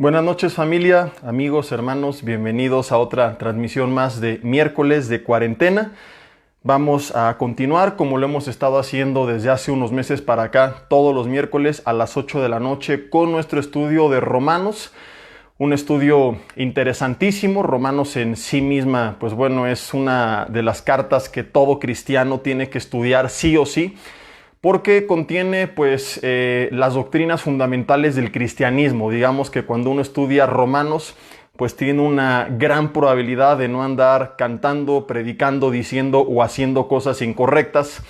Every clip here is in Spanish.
Buenas noches familia, amigos, hermanos, bienvenidos a otra transmisión más de miércoles de cuarentena. Vamos a continuar como lo hemos estado haciendo desde hace unos meses para acá, todos los miércoles a las 8 de la noche con nuestro estudio de Romanos. Un estudio interesantísimo. Romanos en sí misma, pues bueno, es una de las cartas que todo cristiano tiene que estudiar sí o sí, porque contiene pues las doctrinas fundamentales del cristianismo. Digamos que cuando uno estudia Romanos, pues tiene una gran probabilidad de no andar cantando, predicando, diciendo o haciendo cosas incorrectas,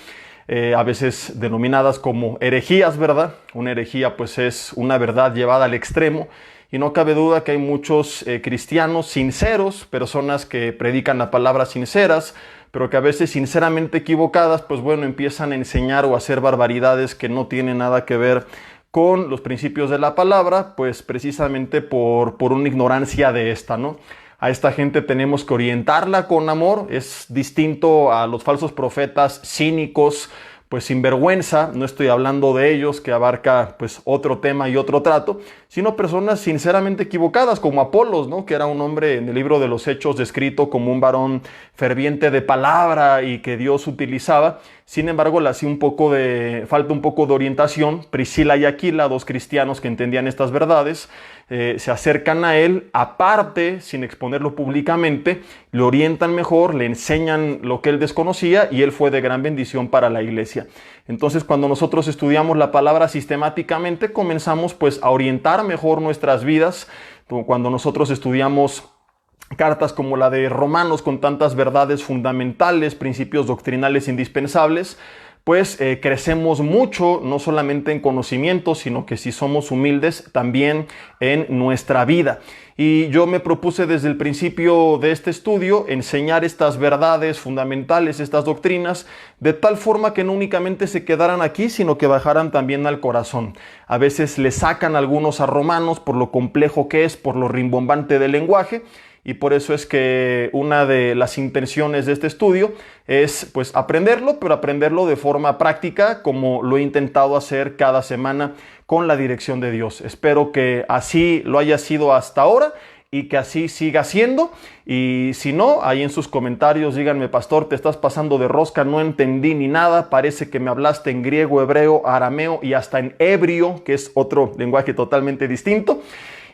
a veces denominadas como herejías, ¿verdad? Una herejía pues es una verdad llevada al extremo, y no cabe duda que hay muchos cristianos sinceros, personas que predican la palabra sinceras, pero que a veces sinceramente equivocadas, pues bueno, empiezan a enseñar o a hacer barbaridades que no tienen nada que ver con los principios de la palabra, pues precisamente por una ignorancia de esta, ¿no? A esta gente tenemos que orientarla con amor. Es distinto a los falsos profetas cínicos, pues sin vergüenza. No estoy hablando de ellos, que abarca pues otro tema y otro trato, sino personas sinceramente equivocadas, como Apolos, ¿no? Que era un hombre en el libro de los Hechos descrito como un varón ferviente de palabra y que Dios utilizaba. Sin embargo, le hacía falta un poco de orientación. Priscila y Aquila, dos cristianos que entendían estas verdades, se acercan a él, aparte, sin exponerlo públicamente, le orientan mejor, le enseñan lo que él desconocía, y él fue de gran bendición para la iglesia. Entonces, cuando nosotros estudiamos la palabra sistemáticamente, comenzamos pues a orientar mejor nuestras vidas. Cuando nosotros estudiamos cartas como la de Romanos, con tantas verdades fundamentales, principios doctrinales indispensables, pues crecemos mucho, no solamente en conocimiento, sino que si somos humildes, también en nuestra vida. Y yo me propuse desde el principio de este estudio enseñar estas verdades fundamentales, estas doctrinas, de tal forma que no únicamente se quedaran aquí, sino que bajaran también al corazón. A veces le sacan algunos a Romanos por lo complejo que es, por lo rimbombante del lenguaje, y por eso es que una de las intenciones de este estudio es pues aprenderlo, pero aprenderlo de forma práctica, como lo he intentado hacer cada semana con la dirección de Dios. Espero que así lo haya sido hasta ahora y que así siga siendo. Y si no, ahí en sus comentarios díganme: pastor, te estás pasando de rosca, no entendí ni nada, parece que me hablaste en griego, hebreo, arameo y hasta en ebrio, que es otro lenguaje totalmente distinto.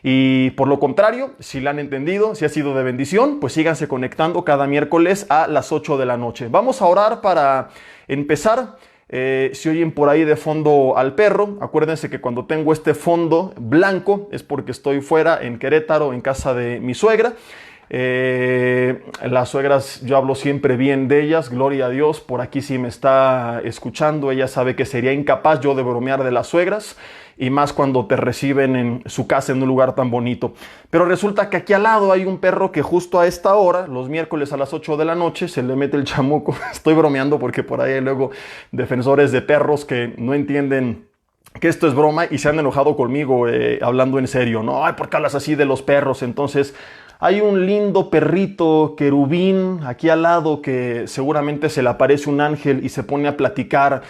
Y por lo contrario, si la han entendido, si ha sido de bendición, pues síganse conectando cada miércoles a las 8 de la noche. Vamos a orar para empezar. Si oyen por ahí de fondo al perro, acuérdense que cuando tengo este fondo blanco es porque estoy fuera en Querétaro, en casa de mi suegra. Las suegras, yo hablo siempre bien de ellas, gloria a Dios. Por aquí si me está escuchando, ella sabe que sería incapaz yo de bromear de las suegras, y más cuando te reciben en su casa en un lugar tan bonito. Pero resulta que aquí al lado hay un perro que justo a esta hora, los miércoles a las 8 de la noche, se le mete el chamuco. Estoy bromeando porque por ahí hay luego defensores de perros que no entienden que esto es broma y se han enojado conmigo hablando en serio, ¿no? Ay, ¿por qué hablas así de los perros? Entonces, hay un lindo perrito querubín aquí al lado que seguramente se le aparece un ángel y se pone a platicar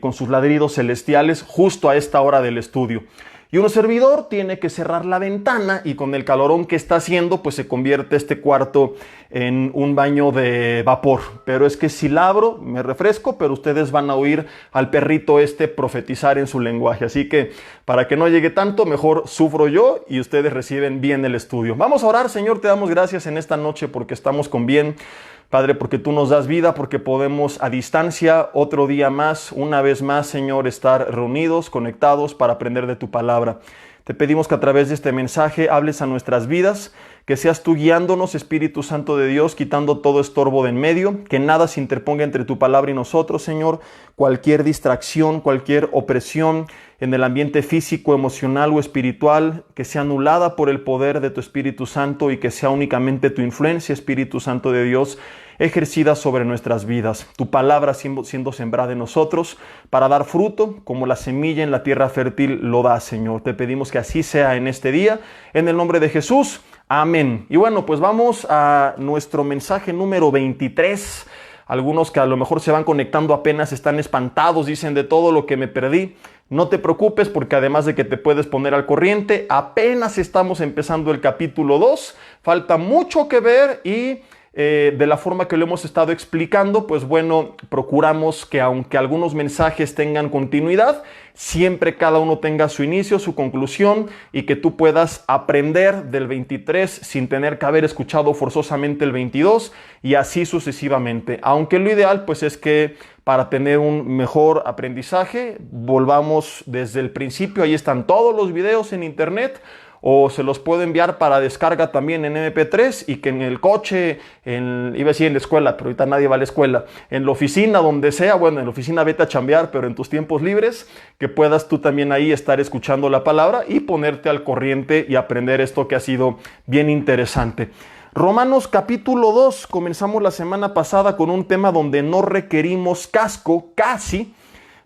con sus ladridos celestiales justo a esta hora del estudio. Y un servidor tiene que cerrar la ventana, y con el calorón que está haciendo, pues se convierte este cuarto en un baño de vapor. Pero es que si la abro, me refresco, pero ustedes van a oír al perrito profetizar en su lenguaje. Así que para que no llegue tanto, mejor sufro yo y ustedes reciben bien el estudio. Vamos a orar. Señor, te damos gracias en esta noche porque estamos con bien. Padre, porque tú nos das vida, porque podemos a distancia otro día más, una vez más, Señor, estar reunidos, conectados para aprender de tu palabra. Te pedimos que a través de este mensaje hables a nuestras vidas, que seas tú guiándonos, Espíritu Santo de Dios, quitando todo estorbo de en medio, que nada se interponga entre tu palabra y nosotros, Señor. Cualquier distracción, cualquier opresión en el ambiente físico, emocional o espiritual, que sea anulada por el poder de tu Espíritu Santo, y que sea únicamente tu influencia, Espíritu Santo de Dios, ejercida sobre nuestras vidas. Tu palabra siendo sembrada en nosotros para dar fruto, como la semilla en la tierra fértil lo da, Señor. Te pedimos que así sea en este día, en el nombre de Jesús. Amén. Y bueno, pues vamos a nuestro mensaje número 23. Algunos que a lo mejor se van conectando apenas están espantados, dicen: de todo lo que me perdí. No te preocupes porque además de que te puedes poner al corriente, apenas estamos empezando el capítulo 2, falta mucho que ver y de la forma que lo hemos estado explicando, pues bueno, procuramos que aunque algunos mensajes tengan continuidad, siempre cada uno tenga su inicio, su conclusión y que tú puedas aprender del 23 sin tener que haber escuchado forzosamente el 22 y así sucesivamente. Aunque lo ideal pues es que para tener un mejor aprendizaje volvamos desde el principio, ahí están todos los videos en internet. O se los puedo enviar para descarga también en MP3 y que en el coche, iba a decir en la escuela, pero ahorita nadie va a la escuela, en la oficina, donde sea, bueno, en la oficina vete a chambear, pero en tus tiempos libres, que puedas tú también ahí estar escuchando la palabra y ponerte al corriente y aprender esto que ha sido bien interesante. Romanos capítulo 2, comenzamos la semana pasada con un tema donde no requerimos casco, casi,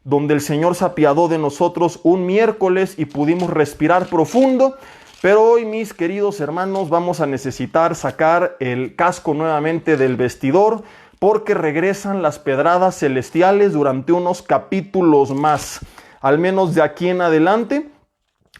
donde el Señor se apiadó de nosotros un miércoles y pudimos respirar profundo. Pero hoy, mis queridos hermanos, vamos a necesitar sacar el casco nuevamente del vestidor porque regresan las pedradas celestiales durante unos capítulos más. Al menos de aquí en adelante,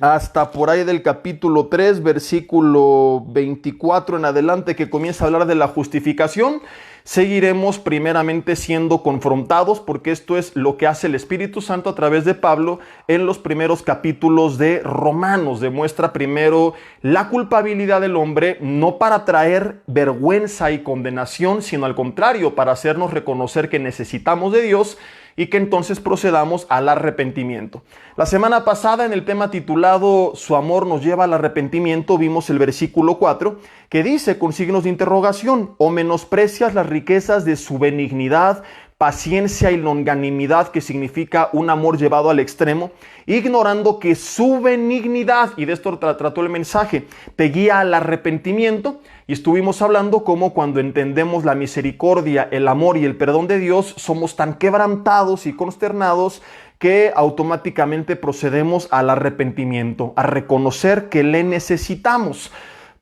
hasta por ahí del capítulo 3, versículo 24 en adelante, que comienza a hablar de la justificación. Seguiremos primeramente siendo confrontados porque esto es lo que hace el Espíritu Santo a través de Pablo en los primeros capítulos de Romanos. Demuestra primero la culpabilidad del hombre, no para traer vergüenza y condenación, sino al contrario, para hacernos reconocer que necesitamos de Dios y que entonces procedamos al arrepentimiento. La semana pasada en el tema titulado Su amor nos lleva al arrepentimiento vimos el versículo 4 que dice con signos de interrogación: o menosprecias las riquezas de su benignidad, paciencia y longanimidad, que significa un amor llevado al extremo, ignorando que su benignidad, y de esto trató el mensaje, te guía al arrepentimiento. Y estuvimos hablando cómo cuando entendemos la misericordia, el amor y el perdón de Dios, somos tan quebrantados y consternados que automáticamente procedemos al arrepentimiento, a reconocer que le necesitamos.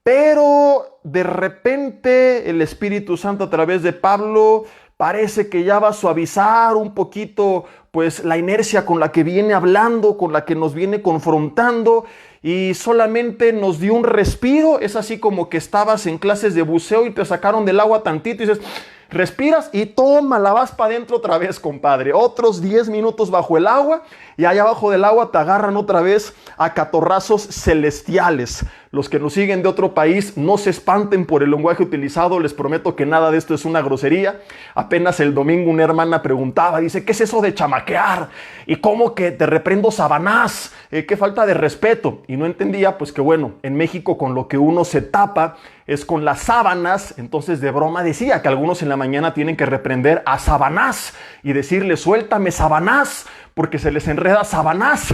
Pero de repente el Espíritu Santo a través de Pablo parece que ya va a suavizar un poquito pues la inercia con la que viene hablando, con la que nos viene confrontando, y solamente nos dio un respiro. Es así como que estabas en clases de buceo y te sacaron del agua tantito y dices, respiras y toma, la vas para adentro otra vez, compadre. Otros 10 minutos bajo el agua y allá abajo del agua te agarran otra vez a catorrazos celestiales. Los que nos siguen de otro país no se espanten por el lenguaje utilizado, les prometo que nada de esto es una grosería. Apenas el domingo una hermana preguntaba, dice, ¿qué es eso de chamaquear? ¿Y cómo que te reprendo sabanás? ¡Qué falta de respeto! Y no entendía, pues que bueno, en México con lo que uno se tapa es con las sábanas. Entonces de broma decía que algunos en la mañana tienen que reprender a Sabanás y decirle, suéltame Sabanás, porque se les enreda Sabanás.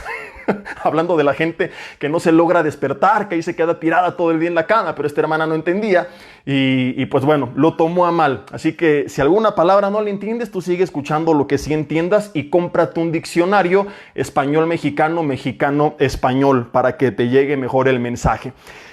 Hablando de la gente que no se logra despertar, que ahí se queda tirada todo el día en la cama, pero esta hermana no entendía y pues bueno, lo tomó a mal. Así que si alguna palabra no le entiendes, tú sigue escuchando lo que sí entiendas y cómprate un diccionario español-mexicano, mexicano-español, para que te llegue mejor el mensaje.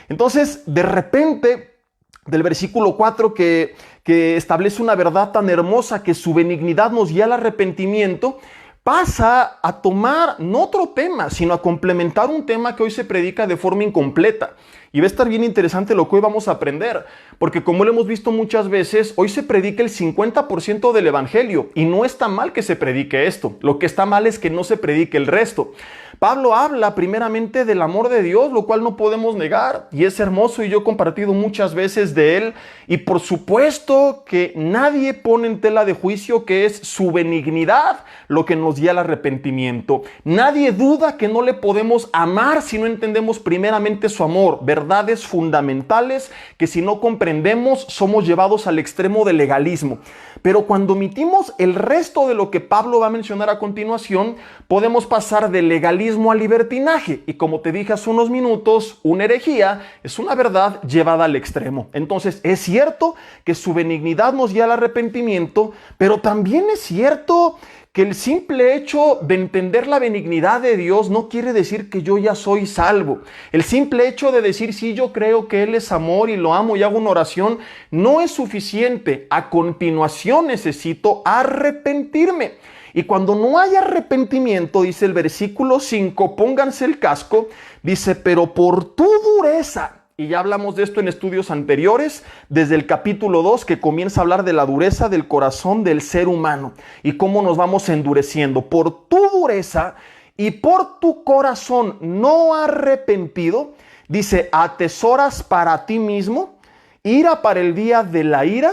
Entonces, de repente, del versículo 4 que establece una verdad tan hermosa que su benignidad nos guía al arrepentimiento, pasa a tomar no otro tema, sino a complementar un tema que hoy se predica de forma incompleta. Y va a estar bien interesante lo que hoy vamos a aprender, porque como lo hemos visto muchas veces, hoy se predica el 50% del evangelio, y no está mal que se predique esto. Lo que está mal es que no se predique el resto. Pablo habla primeramente del amor de Dios, lo cual no podemos negar, y es hermoso, y yo he compartido muchas veces de él, y por supuesto que nadie pone en tela de juicio que es su benignidad lo que nos guía al arrepentimiento. Nadie duda que no le podemos amar si no entendemos primeramente su amor, verdades fundamentales que si no comprendemos somos llevados al extremo del legalismo. Pero cuando omitimos el resto de lo que Pablo va a mencionar a continuación, podemos pasar del legalismo al libertinaje. Y como te dije hace unos minutos, una herejía es una verdad llevada al extremo. Entonces, es cierto que su benignidad nos guía al arrepentimiento, pero también es cierto que el simple hecho de entender la benignidad de Dios no quiere decir que yo ya soy salvo. El simple hecho de decir, sí, yo creo que Él es amor y lo amo y hago una oración, no es suficiente. A continuación necesito arrepentirme. Y cuando no hay arrepentimiento, dice el versículo 5, pónganse el casco, dice, pero por tu dureza, y ya hablamos de esto en estudios anteriores, desde el capítulo 2, que comienza a hablar de la dureza del corazón del ser humano y cómo nos vamos endureciendo. Por tu dureza y por tu corazón no arrepentido, dice, atesoras para ti mismo ira para el día de la ira.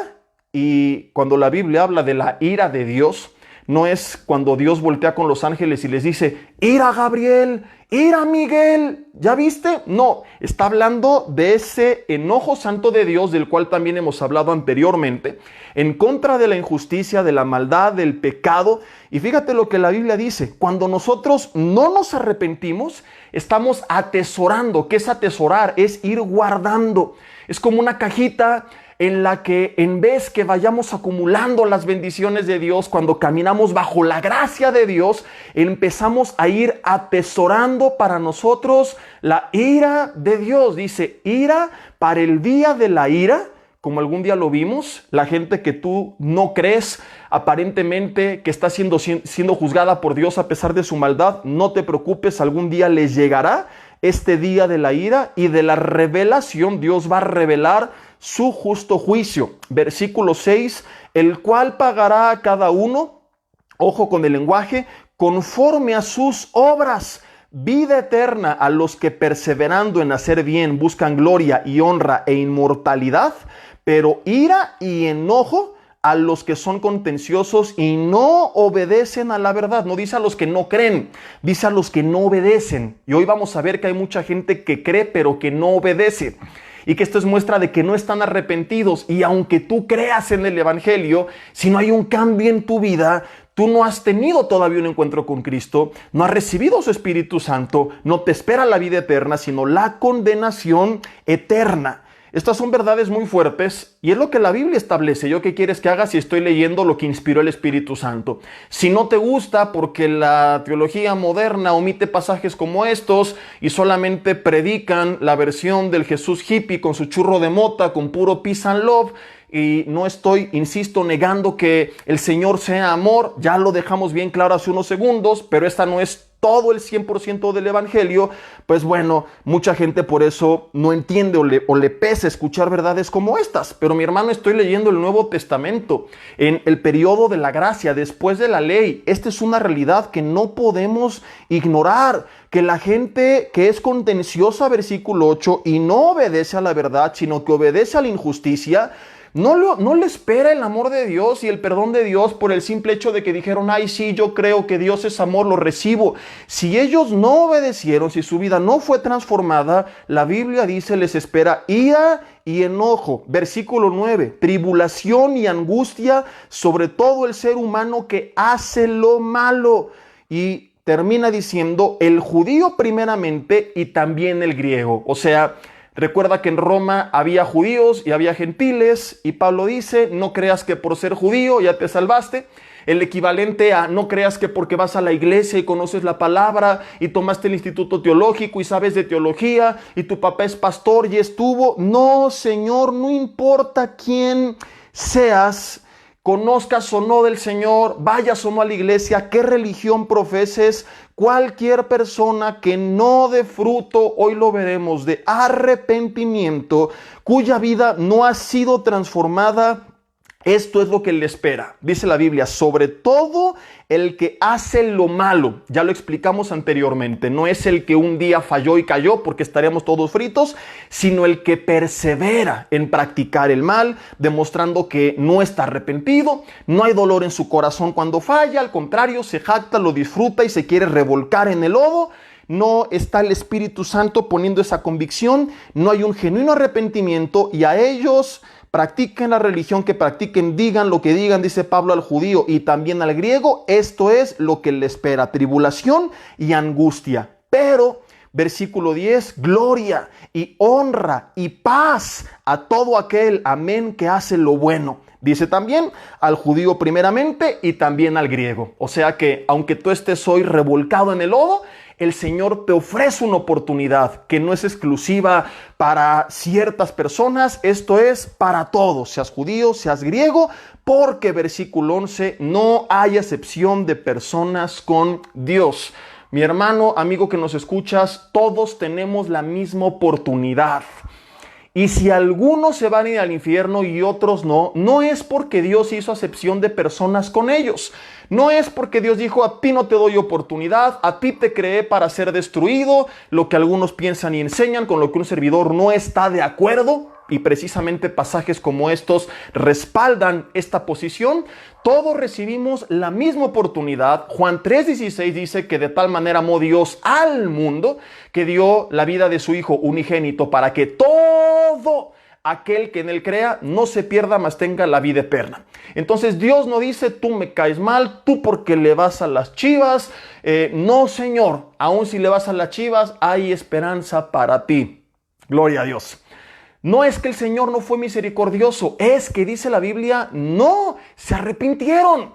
Y cuando la Biblia habla de la ira de Dios, no es cuando Dios voltea con los ángeles y les dice, ira Gabriel, ira Miguel, ¿ya viste? No, está hablando de ese enojo santo de Dios, del cual también hemos hablado anteriormente, en contra de la injusticia, de la maldad, del pecado. Y fíjate lo que la Biblia dice, cuando nosotros no nos arrepentimos, estamos atesorando. ¿Qué es atesorar? Es ir guardando. Es como una cajita en la que en vez que vayamos acumulando las bendiciones de Dios, cuando caminamos bajo la gracia de Dios, empezamos a ir atesorando para nosotros la ira de Dios. Dice, ira para el día de la ira, como algún día lo vimos, la gente que tú no crees aparentemente que está siendo juzgada por Dios a pesar de su maldad, no te preocupes, algún día les llegará este día de la ira y de la revelación. Dios va a revelar su justo juicio. Versículo 6, el cual pagará a cada uno, ojo con el lenguaje, conforme a sus obras, vida eterna a los que perseverando en hacer bien buscan gloria y honra e inmortalidad, pero ira y enojo a los que son contenciosos y no obedecen a la verdad. No dice a los que no creen, dice a los que no obedecen. Y hoy vamos a ver que hay mucha gente que cree pero que no obedece. Y que esto es muestra de que no están arrepentidos. Y aunque tú creas en el Evangelio, si no hay un cambio en tu vida, tú no has tenido todavía un encuentro con Cristo, no has recibido su Espíritu Santo, no te espera la vida eterna, sino la condenación eterna. Estas son verdades muy fuertes y es lo que la Biblia establece. ¿Yo qué quieres que haga si estoy leyendo lo que inspiró el Espíritu Santo? Si no te gusta porque la teología moderna omite pasajes como estos y solamente predican la versión del Jesús hippie con su churro de mota, con puro peace and love, y no estoy, insisto, negando que el Señor sea amor, ya lo dejamos bien claro hace unos segundos, pero esta no es todo el 100% del Evangelio, pues bueno, mucha gente por eso no entiende o le pesa escuchar verdades como estas. Pero mi hermano, estoy leyendo el Nuevo Testamento en el periodo de la gracia, después de la ley. Esta es una realidad que no podemos ignorar, que la gente que es contenciosa, versículo 8, y no obedece a la verdad, sino que obedece a la injusticia, no le espera el amor de Dios y el perdón de Dios por el simple hecho de que dijeron, ay, sí, yo creo que Dios es amor, lo recibo. Si ellos no obedecieron, si su vida no fue transformada, la Biblia dice, les espera ira y enojo. Versículo 9, tribulación y angustia sobre todo el ser humano que hace lo malo. Y termina diciendo, el judío primeramente y también el griego. O sea, recuerda que en Roma había judíos y había gentiles, y Pablo dice, no creas que por ser judío ya te salvaste. El equivalente a no creas que porque vas a la iglesia y conoces la palabra y tomaste el instituto teológico y sabes de teología y tu papá es pastor y estuvo. No, Señor, no importa quién seas, conozcas o no del Señor, vayas o no a la iglesia, qué religión profeses, cualquier persona que no dé fruto, hoy lo veremos, de arrepentimiento, cuya vida no ha sido transformada, esto es lo que le espera. Dice la Biblia, sobre todo el que hace lo malo. Ya lo explicamos anteriormente. No es el que un día falló y cayó porque estaríamos todos fritos, sino el que persevera en practicar el mal, demostrando que no está arrepentido, no hay dolor en su corazón cuando falla, al contrario, se jacta, lo disfruta y se quiere revolcar en el lodo. No está el Espíritu Santo poniendo esa convicción, no hay un genuino arrepentimiento y a ellos practiquen la religión que practiquen, digan lo que digan, dice Pablo al judío y también al griego, esto es lo que le espera, tribulación y angustia. Pero, versículo 10, gloria y honra y paz a todo aquel, amén, que hace lo bueno. Dice también al judío primeramente y también al griego. O sea que aunque tú estés hoy revolcado en el lodo, el Señor te ofrece una oportunidad que no es exclusiva para ciertas personas, esto es para todos, seas judío, seas griego, porque versículo 11, no hay excepción de personas con Dios. Mi hermano, amigo que nos escuchas, todos tenemos la misma oportunidad. Y si algunos se van a ir al infierno y otros no, no es porque Dios hizo acepción de personas con ellos. No es porque Dios dijo, a ti no te doy oportunidad, a ti te creé para ser destruido, lo que algunos piensan y enseñan, con lo que un servidor no está de acuerdo. Y precisamente pasajes como estos respaldan esta posición. Todos recibimos la misma oportunidad. Juan 3:16 dice que de tal manera amó Dios al mundo que dio la vida de su Hijo unigénito para que todo aquel que en él crea no se pierda, mas tenga la vida eterna. Entonces Dios no dice, tú me caes mal, tú porque le vas a las Chivas. No, Señor, aun si le vas a las Chivas, hay esperanza para ti. Gloria a Dios. No es que el Señor no fue misericordioso, es que dice la Biblia, no, se arrepintieron.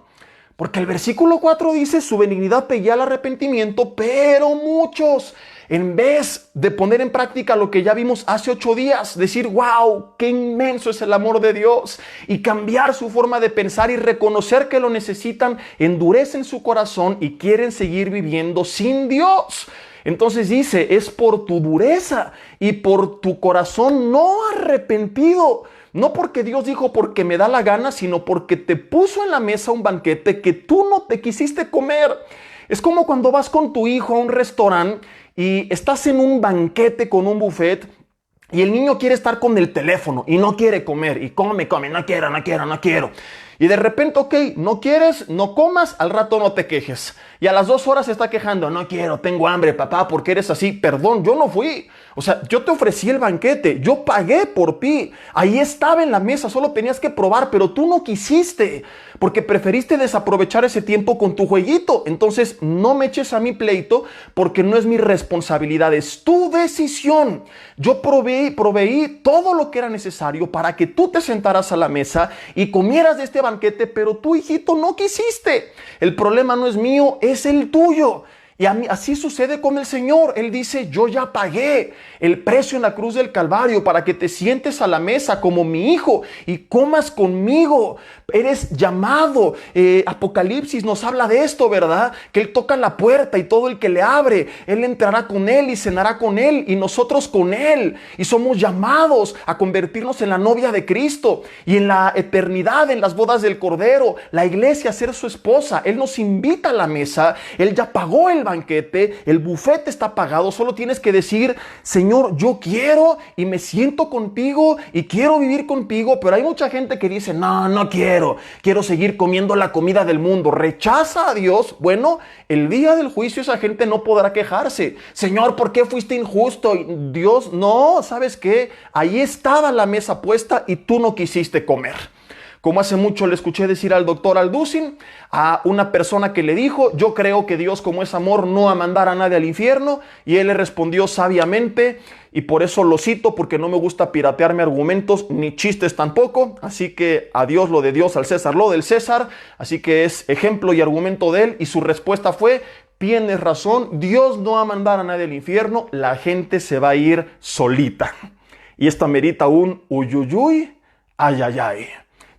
Porque el versículo 4 dice, su benignidad pedía el arrepentimiento, pero muchos, en vez de poner en práctica lo que ya vimos hace 8 días, decir, wow, qué inmenso es el amor de Dios, y cambiar su forma de pensar y reconocer que lo necesitan, endurecen su corazón y quieren seguir viviendo sin Dios. Entonces dice, es por tu dureza y por tu corazón no arrepentido. No porque Dios dijo porque me da la gana, sino porque te puso en la mesa un banquete que tú no te quisiste comer. Es como cuando vas con tu hijo a un restaurante y estás en un banquete con un buffet y el niño quiere estar con el teléfono y no quiere comer. Y come, no quiero. Y de repente, ok, no quieres, no comas, al rato no te quejes. Y a las 2 horas se está quejando, no quiero, tengo hambre, papá, ¿por qué eres así? Perdón, yo no fui. O sea, yo te ofrecí el banquete, yo pagué por ti. Ahí estaba en la mesa, solo tenías que probar, pero tú no quisiste. Porque preferiste desaprovechar ese tiempo con tu jueguito. Entonces, no me eches a mi pleito porque no es mi responsabilidad, es tu decisión. Yo proveí todo lo que era necesario para que tú te sentaras a la mesa y comieras de este banquete, pero tú, hijito, no quisiste. El problema no es mío, es el tuyo. Y así sucede con el Señor. Él dice, yo ya pagué el precio en la cruz del Calvario para que te sientes a la mesa como mi hijo y comas conmigo. Eres llamado. Apocalipsis nos habla de esto, ¿verdad? Que Él toca la puerta y todo el que le abre, Él entrará con Él y cenará con Él y nosotros con Él. Y somos llamados a convertirnos en la novia de Cristo y en la eternidad, en las bodas del Cordero. La iglesia a ser su esposa. Él nos invita a la mesa. Él ya pagó el banquete, el buffet está pagado, solo tienes que decir, Señor, yo quiero y me siento contigo y quiero vivir contigo, pero hay mucha gente que dice, no quiero seguir comiendo la comida del mundo, rechaza a Dios. Bueno, el día del juicio esa gente no podrá quejarse, Señor, ¿por qué fuiste injusto? Dios, no, ¿sabes qué? Ahí estaba la mesa puesta y tú no quisiste comer. Como hace mucho le escuché decir al doctor Alducin, a una persona que le dijo, yo creo que Dios como es amor no va a mandar a nadie al infierno, y él le respondió sabiamente, y por eso lo cito, porque no me gusta piratearme argumentos, ni chistes tampoco, así que a Dios lo de Dios, al César lo del César, así que es ejemplo y argumento de él, y su respuesta fue, tienes razón, Dios no va a mandar a nadie al infierno, la gente se va a ir solita. Y esta merita un uyuyuy, ayayay.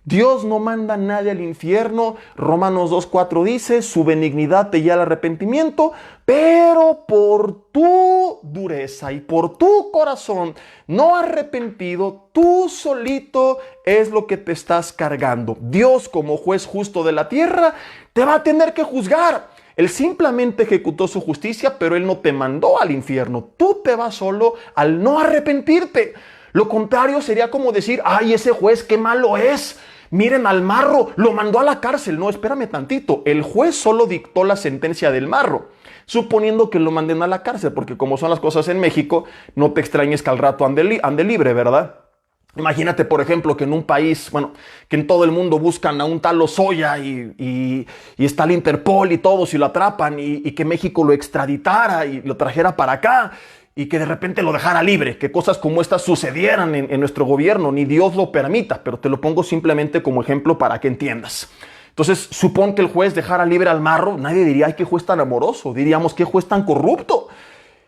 Dios no manda a nadie al infierno. Romanos 2:4 dice, su benignidad te lleva al arrepentimiento, pero por tu dureza y por tu corazón no arrepentido, tú solito es lo que te estás cargando. Dios, como juez justo de la tierra, te va a tener que juzgar. Él simplemente ejecutó su justicia, pero Él no te mandó al infierno. Tú te vas solo al no arrepentirte. Lo contrario sería como decir, ay, ese juez qué malo es. Miren al marro, lo mandó a la cárcel. No, espérame tantito. El juez solo dictó la sentencia del marro, suponiendo que lo manden a la cárcel, porque como son las cosas en México, no te extrañes que al rato ande libre, ¿verdad? Imagínate, por ejemplo, que en un país, que en todo el mundo buscan a un tal Lozoya y está el Interpol y todos y lo atrapan y que México lo extraditara y lo trajera para acá y que de repente lo dejara libre, que cosas como estas sucedieran en nuestro gobierno, ni Dios lo permita, pero te lo pongo simplemente como ejemplo para que entiendas. Entonces, supón que el juez dejara libre al marro, nadie diría, ay, qué juez tan amoroso, diríamos, qué juez tan corrupto.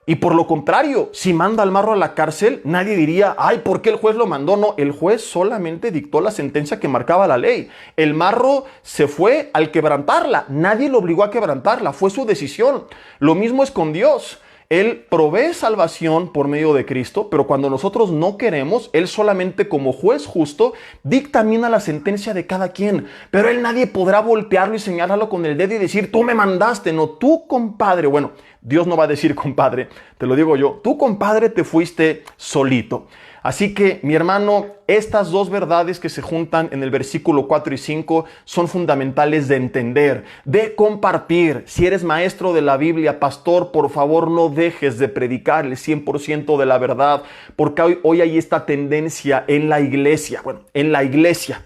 Y por lo contrario, si manda al marro a la cárcel, nadie diría, ay, ¿por qué el juez lo mandó? No, el juez solamente dictó la sentencia que marcaba la ley. El marro se fue al quebrantarla, nadie lo obligó a quebrantarla, fue su decisión. Lo mismo es con Dios. Él provee salvación por medio de Cristo, pero cuando nosotros no queremos, Él solamente como juez justo dictamina la sentencia de cada quien. Pero Él nadie podrá voltearlo y señalarlo con el dedo y decir, tú me mandaste, no, tú compadre. Bueno, Dios no va a decir compadre, te lo digo yo, tú compadre te fuiste solito. Así que, mi hermano, estas dos verdades que se juntan en el versículo 4 y 5 son fundamentales de entender, de compartir. Si eres maestro de la Biblia, pastor, por favor no dejes de predicar el 100% de la verdad, porque hoy hay esta tendencia en la iglesia,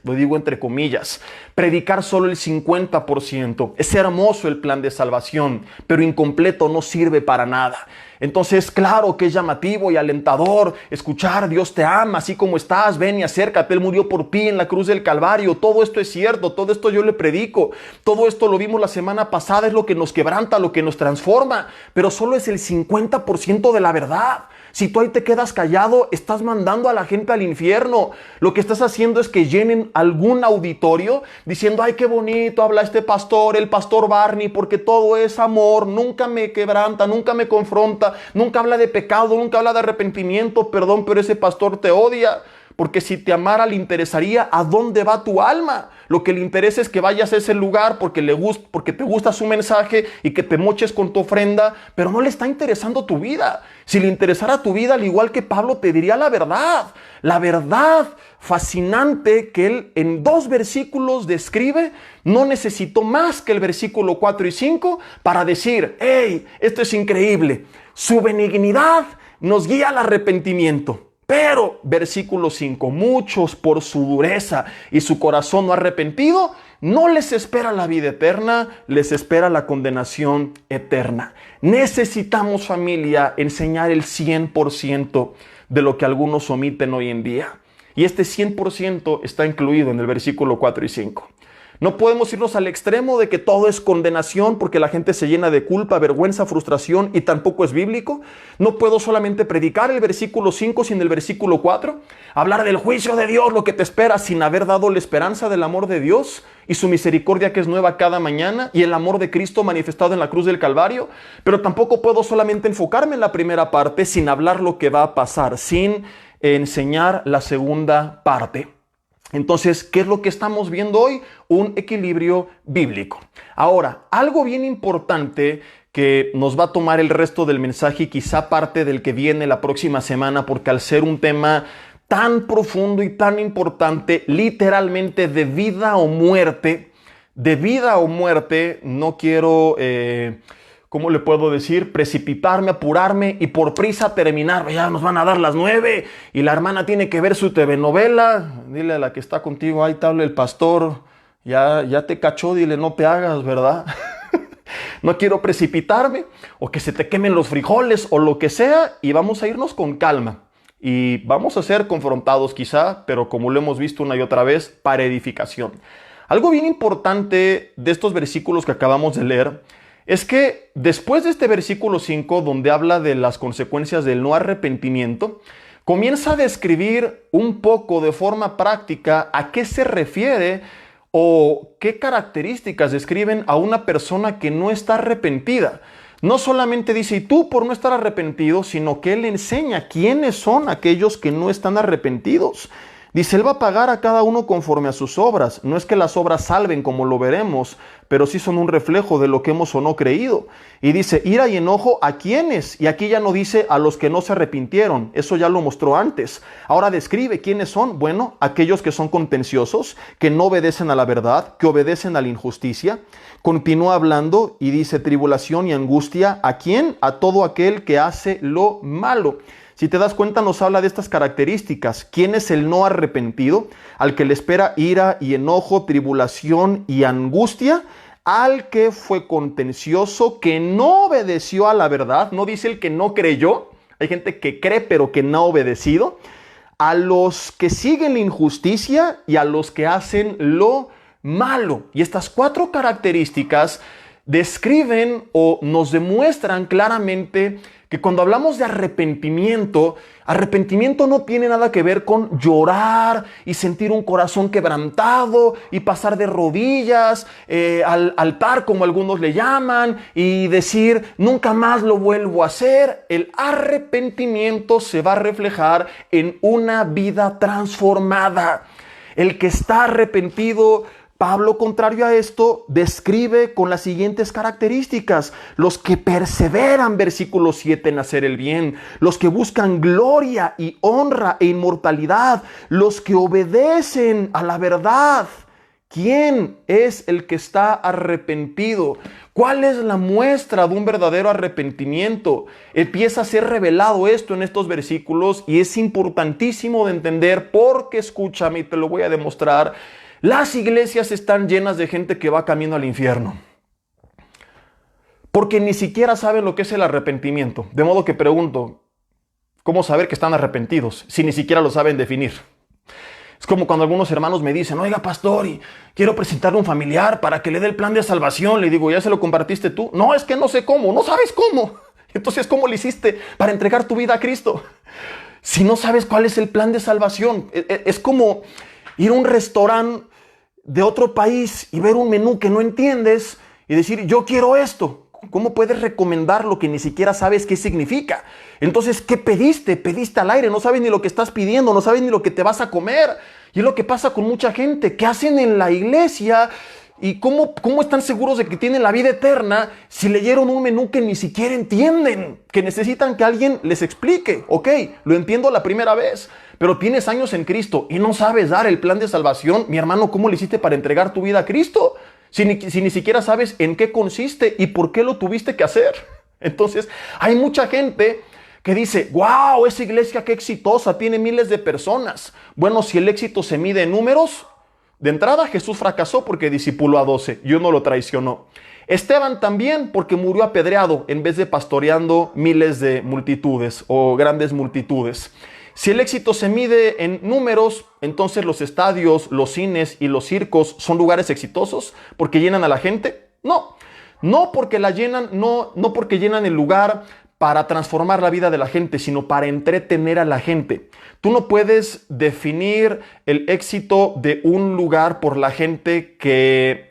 lo digo entre comillas, predicar solo el 50%. Es hermoso el plan de salvación, pero incompleto, no sirve para nada. Entonces, claro que es llamativo y alentador escuchar, Dios te ama, así como estás, ven y acércate, Él murió por ti en la cruz del Calvario. Todo esto es cierto, todo esto yo le predico, todo esto lo vimos la semana pasada, es lo que nos quebranta, lo que nos transforma, pero solo es el 50% de la verdad. Si tú ahí te quedas callado, estás mandando a la gente al infierno. Lo que estás haciendo es que llenen algún auditorio diciendo, ay, qué bonito habla este pastor, el pastor Barney, porque todo es amor, nunca me quebranta, nunca me confronta, nunca habla de pecado, nunca habla de arrepentimiento, perdón, pero ese pastor te odia. Porque si te amara, le interesaría a dónde va tu alma. Lo que le interesa es que vayas a ese lugar porque te gusta su mensaje y que te moches con tu ofrenda, pero no le está interesando tu vida. Si le interesara tu vida, al igual que Pablo, te diría la verdad fascinante que él en 2 versículos describe. No necesitó más que el versículo 4 y 5 para decir, hey, esto es increíble. Su benignidad nos guía al arrepentimiento. Pero, versículo 5, muchos por su dureza y su corazón no arrepentido, no les espera la vida eterna, les espera la condenación eterna. Necesitamos, familia, enseñar el 100% de lo que algunos omiten hoy en día. Y este 100% está incluido en el versículo 4 y 5. No podemos irnos al extremo de que todo es condenación porque la gente se llena de culpa, vergüenza, frustración y tampoco es bíblico. No puedo solamente predicar el versículo 5 sin el versículo 4. Hablar del juicio de Dios, lo que te espera, sin haber dado la esperanza del amor de Dios y su misericordia que es nueva cada mañana y el amor de Cristo manifestado en la cruz del Calvario. Pero tampoco puedo solamente enfocarme en la primera parte sin hablar lo que va a pasar, sin enseñar la segunda parte. Entonces, ¿qué es lo que estamos viendo hoy? Un equilibrio bíblico. Ahora, algo bien importante que nos va a tomar el resto del mensaje y quizá parte del que viene la próxima semana, porque al ser un tema tan profundo y tan importante, literalmente de vida o muerte, no quiero... ¿cómo le puedo decir? Precipitarme, apurarme y por prisa terminar. Ya nos van a dar las 9 y la hermana tiene que ver su TV novela. Dile a la que está contigo, ahí te habla el pastor. Ya te cachó, dile, no te hagas, ¿verdad? No quiero precipitarme o que se te quemen los frijoles o lo que sea y vamos a irnos con calma. Y vamos a ser confrontados quizá, pero como lo hemos visto una y otra vez, para edificación. Algo bien importante de estos versículos que acabamos de leer es que después de este versículo 5, donde habla de las consecuencias del no arrepentimiento, comienza a describir un poco de forma práctica a qué se refiere o qué características describen a una persona que no está arrepentida. No solamente dice, y tú por no estar arrepentido, sino que él enseña quiénes son aquellos que no están arrepentidos. Dice, Él va a pagar a cada uno conforme a sus obras. No es que las obras salven, como lo veremos, pero sí son un reflejo de lo que hemos o no creído. Y dice, ira y enojo a quiénes. Y aquí ya no dice a los que no se arrepintieron. Eso ya lo mostró antes. Ahora describe quiénes son. Bueno, aquellos que son contenciosos, que no obedecen a la verdad, que obedecen a la injusticia. Continúa hablando y dice, tribulación y angustia. ¿A quién? A todo aquel que hace lo malo. Si te das cuenta, nos habla de estas características. ¿Quién es el no arrepentido? Al que le espera ira y enojo, tribulación y angustia. Al que fue contencioso, que no obedeció a la verdad. No dice el que no creyó. Hay gente que cree pero que no ha obedecido. A los que siguen la injusticia y a los que hacen lo malo. Y estas 4 características describen o nos demuestran claramente que cuando hablamos de arrepentimiento, arrepentimiento no tiene nada que ver con llorar y sentir un corazón quebrantado y pasar de rodillas al altar, como algunos le llaman, y decir, nunca más lo vuelvo a hacer. El arrepentimiento se va a reflejar en una vida transformada. El que está arrepentido, Pablo, contrario a esto, describe con las siguientes características: los que perseveran, versículo 7, en hacer el bien, los que buscan gloria y honra e inmortalidad, los que obedecen a la verdad. ¿Quién es el que está arrepentido? ¿Cuál es la muestra de un verdadero arrepentimiento? Empieza a ser revelado esto en estos versículos y es importantísimo de entender porque, escúchame, y te lo voy a demostrar, las iglesias están llenas de gente que va camino al infierno. Porque ni siquiera saben lo que es el arrepentimiento. De modo que pregunto, ¿cómo saber que están arrepentidos si ni siquiera lo saben definir? Es como cuando algunos hermanos me dicen, oiga pastor, y quiero presentarle a un familiar para que le dé el plan de salvación. Le digo, ¿ya se lo compartiste tú? No, es que no sé cómo, no sabes cómo. Entonces, ¿cómo le hiciste para entregar tu vida a Cristo? Si no sabes cuál es el plan de salvación, es como ir a un restaurante de otro país y ver un menú que no entiendes y decir, yo quiero esto. ¿Cómo puedes recomendar lo que ni siquiera sabes qué significa? Entonces, ¿qué pediste? Pediste al aire, no sabes ni lo que estás pidiendo, no sabes ni lo que te vas a comer. Y es lo que pasa con mucha gente. ¿Qué hacen en la iglesia? ¿Y cómo están seguros de que tienen la vida eterna si leyeron un menú que ni siquiera entienden? Que necesitan que alguien les explique. Ok, lo entiendo la primera vez, pero tienes años en Cristo y no sabes dar el plan de salvación. Mi hermano, ¿cómo le hiciste para entregar tu vida a Cristo? Si ni siquiera sabes en qué consiste y por qué lo tuviste que hacer. Entonces, hay mucha gente que dice, wow, esa iglesia qué exitosa, tiene miles de personas. Bueno, si el éxito se mide en números, de entrada Jesús fracasó porque discipuló a 12 y uno lo traicionó. Esteban también, porque murió apedreado en vez de pastoreando miles de multitudes o grandes multitudes. Si el éxito se mide en números, entonces los estadios, los cines y los circos son lugares exitosos porque llenan a la gente. No porque la llenan, no porque llenan el lugar para transformar la vida de la gente, sino para entretener a la gente. Tú no puedes definir el éxito de un lugar por la gente que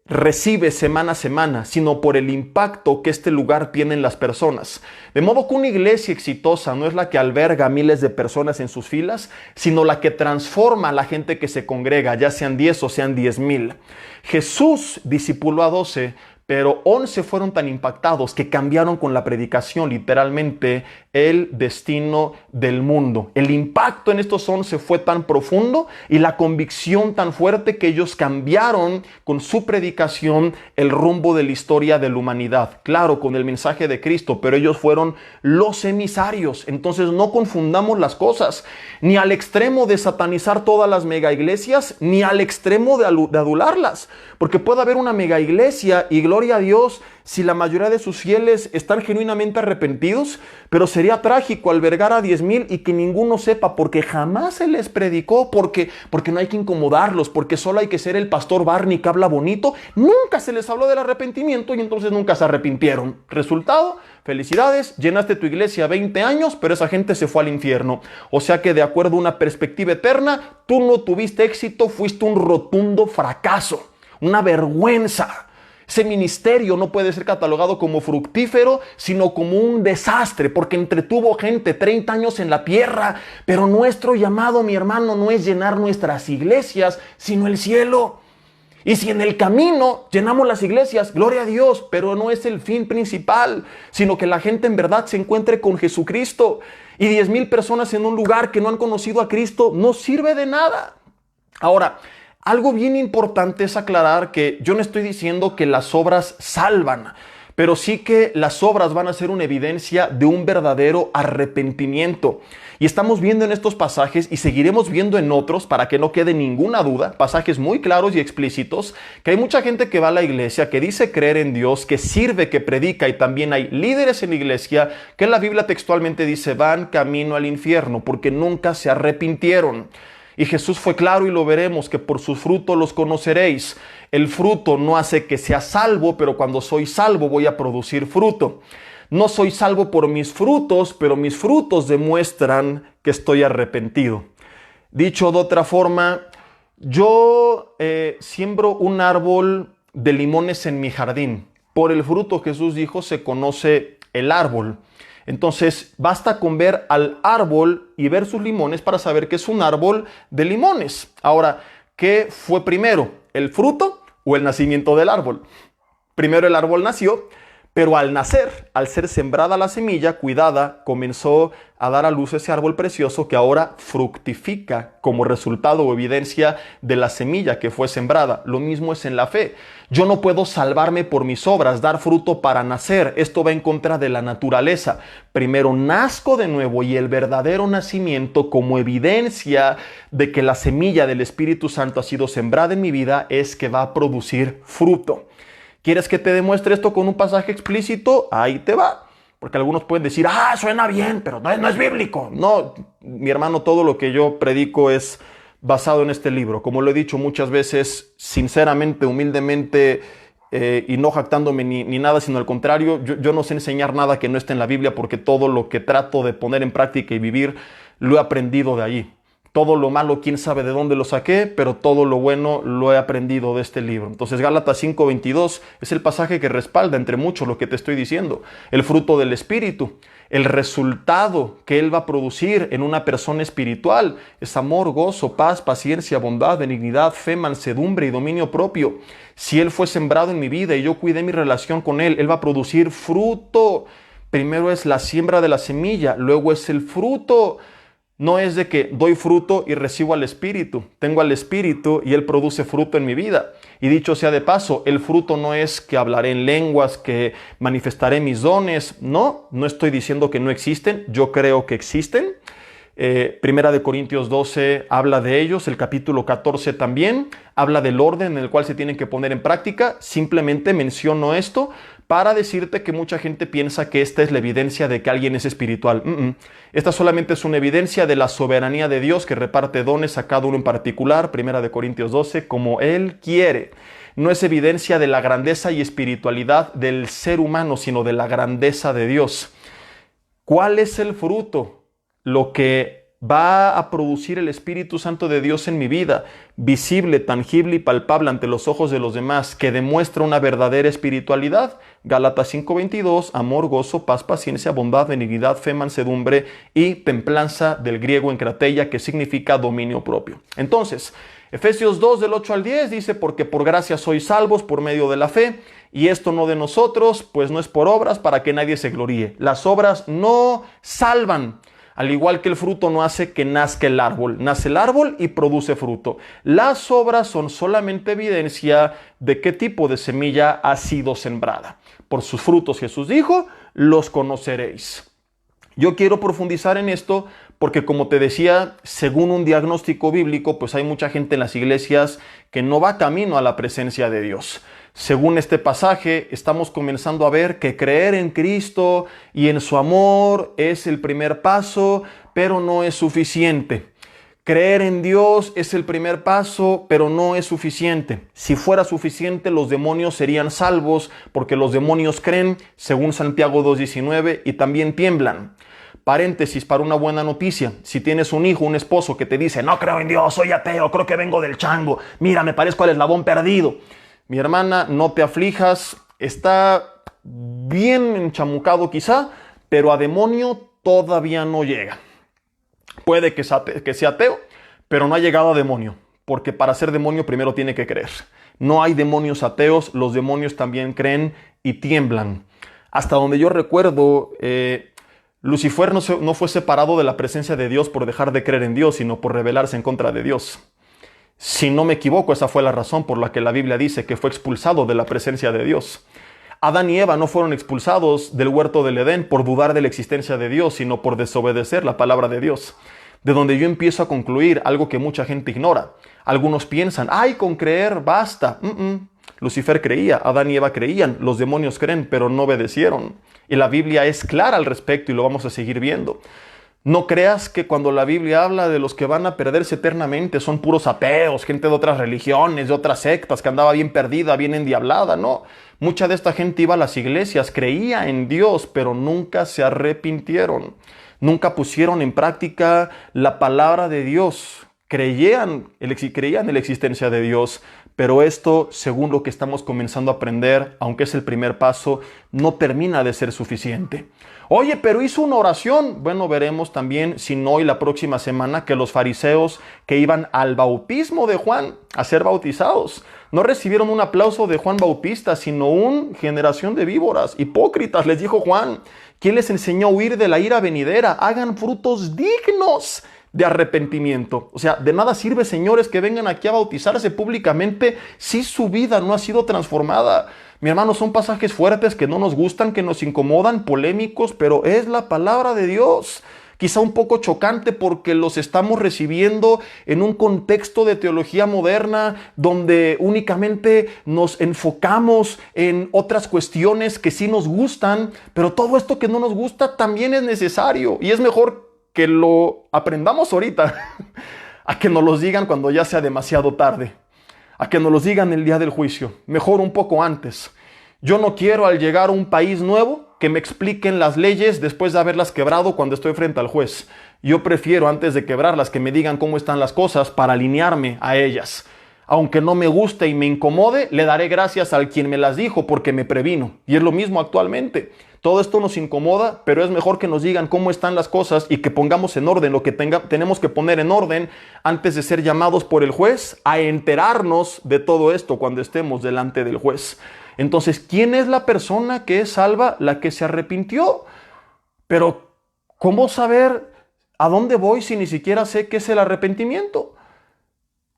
recibe semana a semana, sino por el impacto que este lugar tiene en las personas. De modo que una iglesia exitosa no es la que alberga a miles de personas en sus filas, sino la que transforma a la gente que se congrega, ya sean 10 o sean 10,000. Jesús discipuló a 12, pero 11 fueron tan impactados que cambiaron con la predicación literalmente el destino del mundo. El impacto en estos 11 fue tan profundo y la convicción tan fuerte que ellos cambiaron con su predicación el rumbo de la historia de la humanidad. Claro, con el mensaje de Cristo, pero ellos fueron los emisarios. Entonces no confundamos las cosas, ni al extremo de satanizar todas las mega iglesias, ni al extremo de adularlas. Porque puede haber una mega iglesia y gloria a Dios si la mayoría de sus fieles están genuinamente arrepentidos, pero sería trágico albergar a 10,000 y que ninguno sepa porque jamás se les predicó, porque no hay que incomodarlos, porque solo hay que ser el pastor Barney que habla bonito. Nunca se les habló del arrepentimiento y entonces nunca se arrepintieron. Resultado, felicidades, llenaste tu iglesia 20 años, pero esa gente se fue al infierno. O sea que de acuerdo a una perspectiva eterna, tú no tuviste éxito, fuiste un rotundo fracaso. Una vergüenza. Ese ministerio no puede ser catalogado como fructífero, sino como un desastre, porque entretuvo gente 30 años en la tierra. Pero nuestro llamado, mi hermano, no es llenar nuestras iglesias, sino el cielo. Y si en el camino llenamos las iglesias, gloria a Dios, pero no es el fin principal, sino que la gente en verdad se encuentre con Jesucristo. Y 10,000 personas en un lugar que no han conocido a Cristo no sirve de nada. Ahora, algo bien importante es aclarar que yo no estoy diciendo que las obras salvan, pero sí que las obras van a ser una evidencia de un verdadero arrepentimiento. Y estamos viendo en estos pasajes y seguiremos viendo en otros, para que no quede ninguna duda, pasajes muy claros y explícitos, que hay mucha gente que va a la iglesia, que dice creer en Dios, que sirve, que predica, y también hay líderes en la iglesia que la Biblia textualmente dice van camino al infierno porque nunca se arrepintieron. Y Jesús fue claro y lo veremos, que por sus frutos los conoceréis. El fruto no hace que sea salvo, pero cuando soy salvo voy a producir fruto. No soy salvo por mis frutos, pero mis frutos demuestran que estoy arrepentido. Dicho de otra forma, yo siembro un árbol de limones en mi jardín. Por el fruto, Jesús dijo, se conoce el árbol. Entonces, basta con ver al árbol y ver sus limones para saber que es un árbol de limones. Ahora, ¿qué fue primero? ¿El fruto o el nacimiento del árbol? Primero el árbol nació, pero al nacer, al ser sembrada la semilla, cuidada, comenzó a dar a luz ese árbol precioso que ahora fructifica como resultado o evidencia de la semilla que fue sembrada. Lo mismo es en la fe. Yo no puedo salvarme por mis obras, dar fruto para nacer. Esto va en contra de la naturaleza. Primero nazco de nuevo y el verdadero nacimiento como evidencia de que la semilla del Espíritu Santo ha sido sembrada en mi vida es que va a producir fruto. ¿Quieres que te demuestre esto con un pasaje explícito? Ahí te va. Porque algunos pueden decir, suena bien, pero no es bíblico. No, mi hermano, todo lo que yo predico es basado en este libro. Como lo he dicho muchas veces, sinceramente, humildemente, y no jactándome ni nada, sino al contrario, yo no sé enseñar nada que no esté en la Biblia, porque todo lo que trato de poner en práctica y vivir, lo he aprendido de allí. Todo lo malo, quién sabe de dónde lo saqué, pero todo lo bueno lo he aprendido de este libro. Entonces Gálatas 5:22 es el pasaje que respalda entre muchos lo que te estoy diciendo. El fruto del Espíritu, el resultado que Él va a producir en una persona espiritual es amor, gozo, paz, paciencia, bondad, benignidad, fe, mansedumbre y dominio propio. Si Él fue sembrado en mi vida y yo cuidé mi relación con Él, Él va a producir fruto. Primero es la siembra de la semilla, luego es el fruto. No es de que doy fruto y recibo al Espíritu. Tengo al Espíritu y Él produce fruto en mi vida. Y dicho sea de paso, el fruto no es que hablaré en lenguas, que manifestaré mis dones. No estoy diciendo que no existen. Yo creo que existen. Primera de Corintios 12 habla de ellos. El capítulo 14 también habla del orden en el cual se tienen que poner en práctica. Simplemente menciono esto para decirte que mucha gente piensa que esta es la evidencia de que alguien es espiritual. Esta solamente es una evidencia de la soberanía de Dios que reparte dones a cada uno en particular, Primera de Corintios 12, como Él quiere. No es evidencia de la grandeza y espiritualidad del ser humano, sino de la grandeza de Dios. ¿Cuál es el fruto? Lo que va a producir el Espíritu Santo de Dios en mi vida, visible, tangible y palpable ante los ojos de los demás, que demuestra una verdadera espiritualidad. Gálatas 5:22, amor, gozo, paz, paciencia, bondad, benignidad, fe, mansedumbre y templanza, del griego encrateia, que significa dominio propio. Entonces, Efesios 2 del 8 al 10 dice, porque por gracia sois salvos por medio de la fe, y esto no de nosotros, pues no es por obras, para que nadie se gloríe. Las obras no salvan. Al igual que el fruto no hace que nazca el árbol. Nace el árbol y produce fruto. Las obras son solamente evidencia de qué tipo de semilla ha sido sembrada. Por sus frutos, Jesús dijo, los conoceréis. Yo quiero profundizar en esto porque, como te decía, según un diagnóstico bíblico, pues hay mucha gente en las iglesias que no va camino a la presencia de Dios. Según este pasaje, estamos comenzando a ver que creer en Cristo y en su amor es el primer paso, pero no es suficiente. Creer en Dios es el primer paso, pero no es suficiente. Si fuera suficiente, los demonios serían salvos, porque los demonios creen, según Santiago 2:19, y también tiemblan. Paréntesis para una buena noticia. Si tienes un hijo, un esposo que te dice, no creo en Dios, soy ateo, creo que vengo del chango, mira, me parezco al eslabón perdido. Mi hermana, no te aflijas, está bien enchamucado quizá, pero a demonio todavía no llega. Puede que sea ateo, pero no ha llegado a demonio, porque para ser demonio primero tiene que creer. No hay demonios ateos, los demonios también creen y tiemblan. Hasta donde yo recuerdo, Lucifer no fue separado de la presencia de Dios por dejar de creer en Dios, sino por rebelarse en contra de Dios. Si no me equivoco, esa fue la razón por la que la Biblia dice que fue expulsado de la presencia de Dios. Adán y Eva no fueron expulsados del huerto del Edén por dudar de la existencia de Dios, sino por desobedecer la palabra de Dios. De donde yo empiezo a concluir algo que mucha gente ignora. Algunos piensan, con creer basta. Lucifer creía, Adán y Eva creían, los demonios creen, pero no obedecieron. Y la Biblia es clara al respecto y lo vamos a seguir viendo. No creas que cuando la Biblia habla de los que van a perderse eternamente son puros ateos, gente de otras religiones, de otras sectas, que andaba bien perdida, bien endiablada, no. Mucha de esta gente iba a las iglesias, creía en Dios, pero nunca se arrepintieron. Nunca pusieron en práctica la palabra de Dios. Creían en la existencia de Dios, pero esto, según lo que estamos comenzando a aprender, aunque es el primer paso, no termina de ser suficiente. Oye, pero hizo una oración. Bueno, veremos también, si no hoy, la próxima semana, que los fariseos que iban al bautismo de Juan a ser bautizados no recibieron un aplauso de Juan Bautista, sino una generación de víboras, hipócritas, les dijo Juan. ¿Quién les enseñó a huir de la ira venidera? Hagan frutos dignos de arrepentimiento. O sea, de nada sirve, señores, que vengan aquí a bautizarse públicamente si su vida no ha sido transformada. Mi hermano, son pasajes fuertes que no nos gustan, que nos incomodan, polémicos, pero es la palabra de Dios. Quizá un poco chocante porque los estamos recibiendo en un contexto de teología moderna donde únicamente nos enfocamos en otras cuestiones que sí nos gustan, pero todo esto que no nos gusta también es necesario y es mejor que lo aprendamos ahorita a que nos los digan cuando ya sea demasiado tarde, a que nos los digan el día del juicio, mejor un poco antes. Yo no quiero, al llegar a un país nuevo, que me expliquen las leyes después de haberlas quebrado cuando estoy frente al juez. Yo prefiero, antes de quebrarlas, que me digan cómo están las cosas para alinearme a ellas. Aunque no me guste y me incomode, le daré gracias al quien me las dijo porque me previno. Y es lo mismo actualmente. Todo esto nos incomoda, pero es mejor que nos digan cómo están las cosas y que pongamos en orden lo que tenemos que poner en orden antes de ser llamados por el juez a enterarnos de todo esto cuando estemos delante del juez. Entonces, ¿quién es la persona que es salva? La que se arrepintió. Pero, ¿cómo saber a dónde voy si ni siquiera sé qué es el arrepentimiento?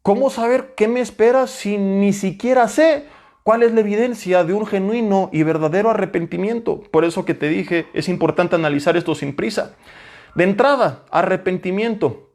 ¿Cómo saber qué me espera si ni siquiera sé cuál es la evidencia de un genuino y verdadero arrepentimiento? Por eso que te dije, es importante analizar esto sin prisa. De entrada, arrepentimiento.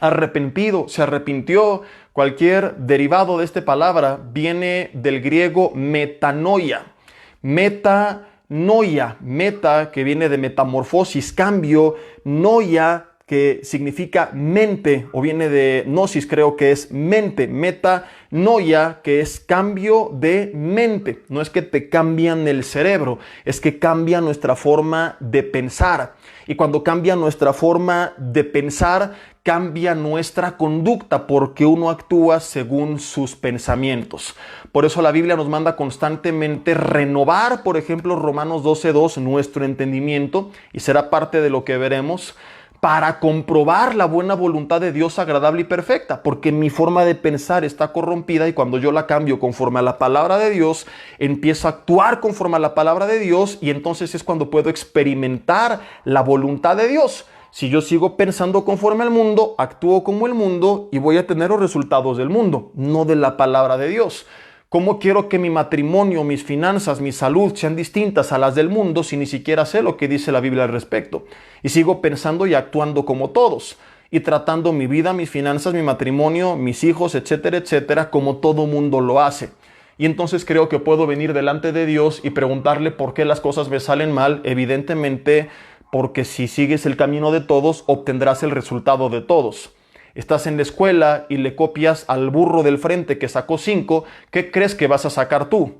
Arrepentido, se arrepintió. Cualquier derivado de esta palabra viene del griego metanoia. Metanoia, meta, que viene de metamorfosis, cambio, noia, que significa mente, o viene de gnosis, creo que es mente. Metanoia, que es cambio de mente. No es que te cambian el cerebro, es que cambia nuestra forma de pensar. Y cuando cambia nuestra forma de pensar, cambia nuestra conducta, porque uno actúa según sus pensamientos. Por eso la Biblia nos manda constantemente renovar, por ejemplo, Romanos 12:2, nuestro entendimiento, y será parte de lo que veremos, para comprobar la buena voluntad de Dios agradable y perfecta, porque mi forma de pensar está corrompida y cuando yo la cambio conforme a la palabra de Dios, empiezo a actuar conforme a la palabra de Dios y entonces es cuando puedo experimentar la voluntad de Dios. Si yo sigo pensando conforme al mundo, actúo como el mundo y voy a tener los resultados del mundo, no de la palabra de Dios. ¿Cómo quiero que mi matrimonio, mis finanzas, mi salud sean distintas a las del mundo si ni siquiera sé lo que dice la Biblia al respecto? Y sigo pensando y actuando como todos y tratando mi vida, mis finanzas, mi matrimonio, mis hijos, etcétera, etcétera, como todo mundo lo hace. Y entonces creo que puedo venir delante de Dios y preguntarle por qué las cosas me salen mal. Evidentemente, porque si sigues el camino de todos, obtendrás el resultado de todos. Estás en la escuela y le copias al burro del frente que sacó 5, ¿qué crees que vas a sacar tú?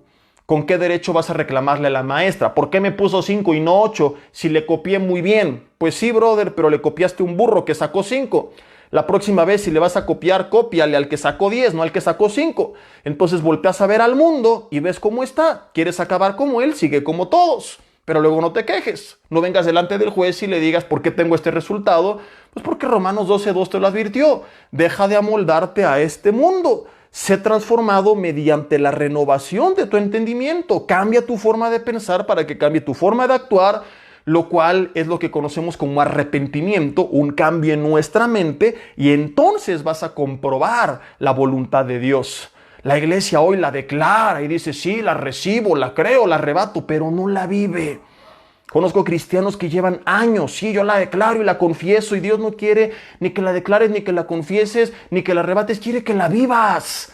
¿Con qué derecho vas a reclamarle a la maestra? ¿Por qué me puso 5 y no 8 si le copié muy bien? Pues sí, brother, pero le copiaste un burro que sacó 5. La próxima vez, si le vas a copiar, cópiale al que sacó 10, no al que sacó 5. Entonces volteas a ver al mundo y ves cómo está. ¿Quieres acabar como él? Sigue como todos. Pero luego no te quejes, no vengas delante del juez y le digas ¿por qué tengo este resultado? Pues porque Romanos 12:2 te lo advirtió. Deja de amoldarte a este mundo. Sé transformado mediante la renovación de tu entendimiento. Cambia tu forma de pensar para que cambie tu forma de actuar, lo cual es lo que conocemos como arrepentimiento, un cambio en nuestra mente, y entonces vas a comprobar la voluntad de Dios. La iglesia hoy la declara y dice, sí, la recibo, la creo, la arrebato, pero no la vive. Conozco cristianos que llevan años, sí, yo la declaro y la confieso y Dios no quiere ni que la declares, ni que la confieses, ni que la arrebates, quiere que la vivas.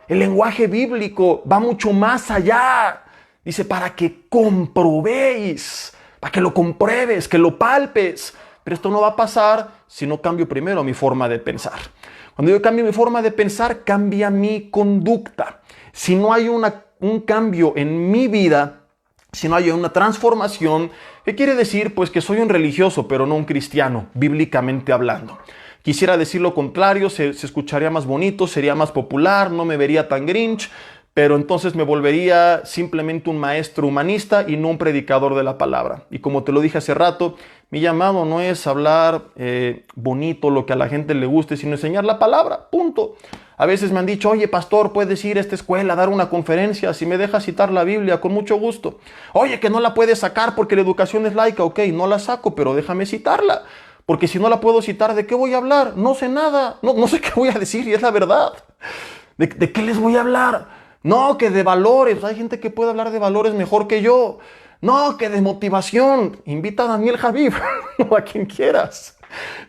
El lenguaje bíblico va mucho más allá. Dice, para que comprobéis, para que lo compruebes, que lo palpes. Pero esto no va a pasar si no cambio primero mi forma de pensar. Cuando yo cambio mi forma de pensar, cambia mi conducta. Si no hay un cambio en mi vida, si no hay una transformación, ¿qué quiere decir? Pues que soy un religioso, pero no un cristiano, bíblicamente hablando. Quisiera decir lo contrario, se escucharía más bonito, sería más popular, no me vería tan Grinch, pero entonces me volvería simplemente un maestro humanista y no un predicador de la palabra. Y como te lo dije hace rato, mi llamado no es hablar bonito, lo que a la gente le guste, sino enseñar la palabra, punto. A veces me han dicho, oye pastor, puedes ir a esta escuela a dar una conferencia, si me dejas citar la Biblia, con mucho gusto. Oye, que no la puedes sacar porque la educación es laica. Ok, no la saco, pero déjame citarla. Porque si no la puedo citar, ¿de qué voy a hablar? No sé nada, no sé qué voy a decir y es la verdad. ¿De qué les voy a hablar? No, que de valores. Hay gente que puede hablar de valores mejor que yo. No, que de motivación. Invita a Daniel Javif o a quien quieras.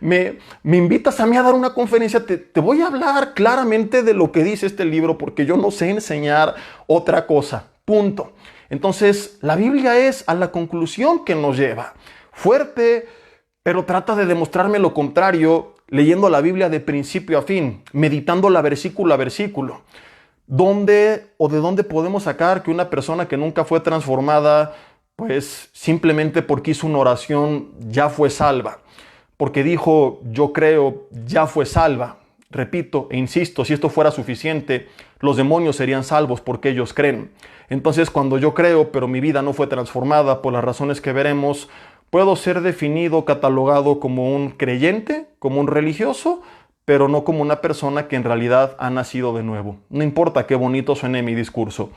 Me invitas a mí a dar una conferencia. Te voy a hablar claramente de lo que dice este libro porque yo no sé enseñar otra cosa. Punto. Entonces, la Biblia es a la conclusión que nos lleva. Fuerte, pero trata de demostrarme lo contrario leyendo la Biblia de principio a fin, meditándola versículo a versículo. ¿Dónde o de dónde podemos sacar que una persona que nunca fue transformada, pues simplemente porque hizo una oración ya fue salva? Porque dijo, yo creo, ya fue salva. Repito e insisto, si esto fuera suficiente, los demonios serían salvos porque ellos creen. Entonces, cuando yo creo, pero mi vida no fue transformada por las razones que veremos, puedo ser definido, catalogado como un creyente, como un religioso, pero no como una persona que en realidad ha nacido de nuevo. No importa qué bonito suene mi discurso.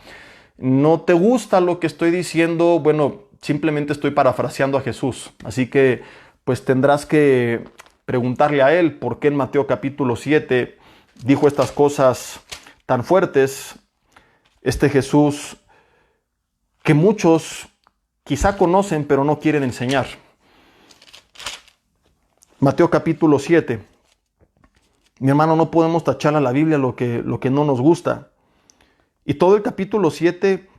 ¿No te gusta lo que estoy diciendo? Bueno, simplemente estoy parafraseando a Jesús. Así que pues tendrás que preguntarle a él por qué en Mateo capítulo 7 dijo estas cosas tan fuertes. Este Jesús que muchos quizá conocen pero no quieren enseñar. Mateo capítulo 7. Mi hermano, no podemos tachar a la Biblia lo que no nos gusta. Y todo el capítulo 7,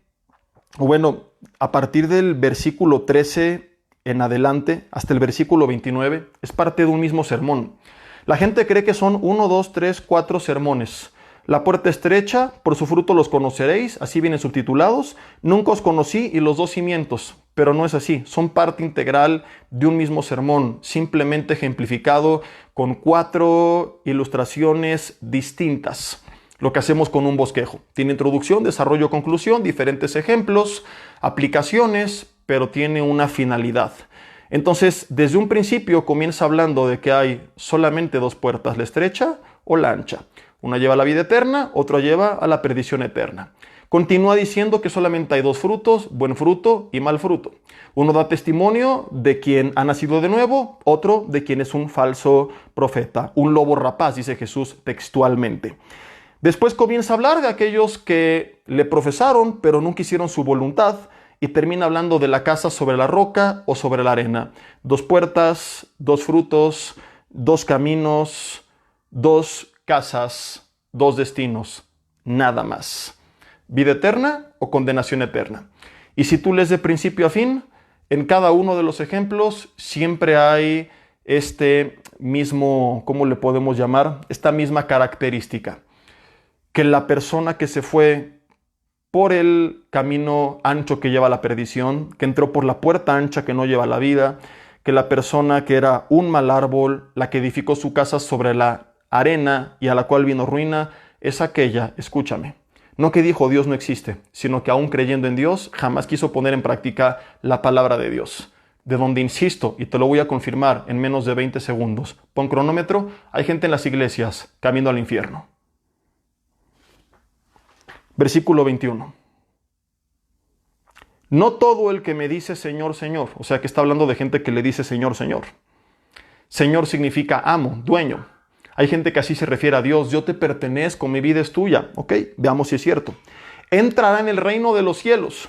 o bueno, a partir del versículo 13 en adelante, hasta el versículo 29, es parte de un mismo sermón. La gente cree que son 1, 2, 3, 4 sermones. La puerta estrecha, por su fruto los conoceréis, así vienen subtitulados. Nunca os conocí y los dos cimientos. Pero no es así, son parte integral de un mismo sermón, simplemente ejemplificado con 4 ilustraciones distintas. Lo que hacemos con un bosquejo. Tiene introducción, desarrollo, conclusión, diferentes ejemplos, aplicaciones, pero tiene una finalidad. Entonces, desde un principio comienza hablando de que hay solamente 2 puertas, la estrecha o la ancha. Una lleva a la vida eterna, otra lleva a la perdición eterna. Continúa diciendo que solamente hay 2 frutos, buen fruto y mal fruto. Uno da testimonio de quien ha nacido de nuevo, otro de quien es un falso profeta, un lobo rapaz, dice Jesús textualmente. Después comienza a hablar de aquellos que le profesaron, pero nunca hicieron su voluntad, y termina hablando de la casa sobre la roca o sobre la arena. 2 puertas, 2 frutos, 2 caminos, 2 casas, 2 destinos, nada más. Vida eterna o condenación eterna. Y si tú lees de principio a fin, en cada uno de los ejemplos siempre hay este mismo, ¿cómo le podemos llamar? Esta misma característica. Que la persona que se fue por el camino ancho que lleva a la perdición, que entró por la puerta ancha que no lleva a la vida, que la persona que era un mal árbol, la que edificó su casa sobre la arena y a la cual vino ruina, es aquella, escúchame, no que dijo Dios no existe, sino que aún creyendo en Dios, jamás quiso poner en práctica la palabra de Dios. De donde insisto, y te lo voy a confirmar en menos de 20 segundos, pon cronómetro, hay gente en las iglesias camino al infierno. Versículo 21. No todo el que me dice Señor, Señor, o sea que está hablando de gente que le dice Señor, Señor. Señor significa amo, dueño. Hay gente que así se refiere a Dios, yo te pertenezco, mi vida es tuya. Ok, veamos si es cierto. Entrará en el reino de los cielos,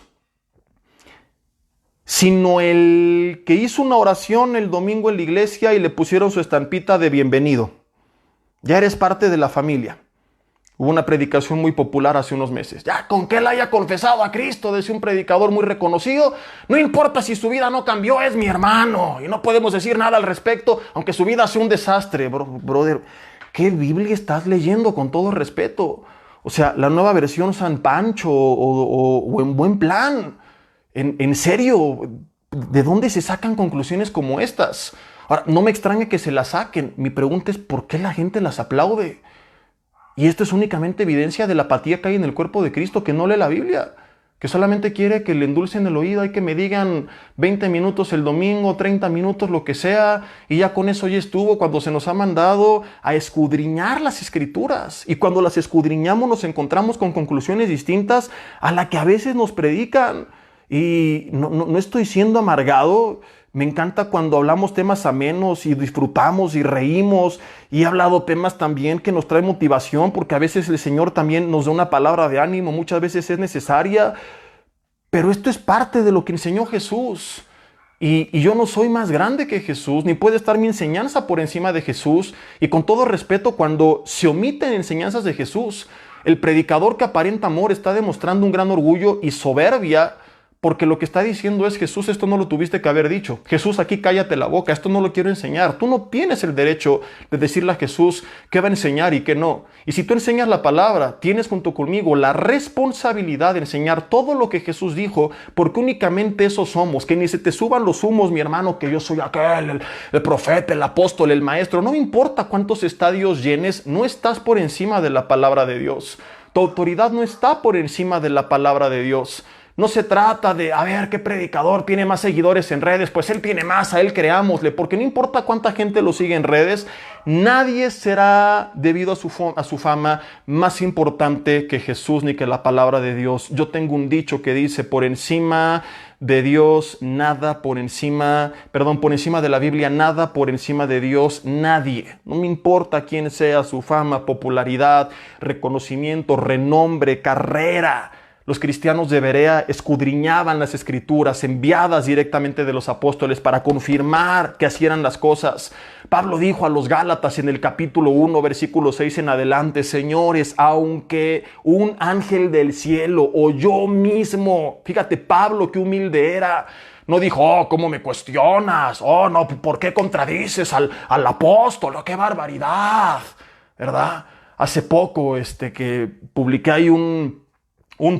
sino el que hizo una oración el domingo en la iglesia y le pusieron su estampita de bienvenido. Ya eres parte de la familia. Hubo una predicación muy popular hace unos meses. Ya, con que él haya confesado a Cristo, decía un predicador muy reconocido, no importa si su vida no cambió, es mi hermano. Y no podemos decir nada al respecto, aunque su vida sea un desastre. Brother, ¿qué Biblia estás leyendo, con todo respeto? O sea, la Nueva Versión San Pancho o en Buen Plan. En serio, ¿de dónde se sacan conclusiones como estas? Ahora, no me extraña que se las saquen. Mi pregunta es, ¿por qué la gente las aplaude? Y esto es únicamente evidencia de la apatía que hay en el cuerpo de Cristo, que no lee la Biblia, que solamente quiere que le endulcen el oído, hay que me digan 20 minutos el domingo, 30 minutos, lo que sea, y ya con eso ya estuvo, cuando se nos ha mandado a escudriñar las Escrituras. Y cuando las escudriñamos nos encontramos con conclusiones distintas a la que a veces nos predican. Y no estoy siendo amargado. Me encanta cuando hablamos temas amenos y disfrutamos y reímos. Y he hablado temas también que nos traen motivación, porque a veces el Señor también nos da una palabra de ánimo, muchas veces es necesaria. Pero esto es parte de lo que enseñó Jesús. Y yo no soy más grande que Jesús, ni puede estar mi enseñanza por encima de Jesús. Y con todo respeto, cuando se omiten enseñanzas de Jesús, el predicador que aparenta amor está demostrando un gran orgullo y soberbia, porque lo que está diciendo es: Jesús, esto no lo tuviste que haber dicho. Jesús, aquí cállate la boca, esto no lo quiero enseñar. Tú no tienes el derecho de decirle a Jesús qué va a enseñar y qué no. Y si tú enseñas la palabra, tienes junto conmigo la responsabilidad de enseñar todo lo que Jesús dijo, porque únicamente eso somos. Que ni se te suban los humos, mi hermano, que yo soy aquel, el profeta, el apóstol, el maestro. No me importa cuántos estadios llenes, no estás por encima de la palabra de Dios. Tu autoridad no está por encima de la palabra de Dios. No se trata de, a ver, qué predicador tiene más seguidores en redes, pues él tiene más, a él creámosle, porque no importa cuánta gente lo sigue en redes, nadie será, debido a su fama, más importante que Jesús ni que la palabra de Dios. Yo tengo un dicho que dice: por encima de Dios, nada, por encima de la Biblia, nada, por encima de Dios, nadie. No me importa quién sea, su fama, popularidad, reconocimiento, renombre, carrera. Los cristianos de Berea escudriñaban las Escrituras enviadas directamente de los apóstoles para confirmar que así eran las cosas. Pablo dijo a los Gálatas en el capítulo 1, versículo 6 en adelante: señores, aunque un ángel del cielo o yo mismo, fíjate Pablo qué humilde era, no dijo: oh, ¿cómo me cuestionas? Oh, no, ¿por qué contradices al apóstol? Oh, ¡qué barbaridad! ¿Verdad? Hace poco que publiqué ahí un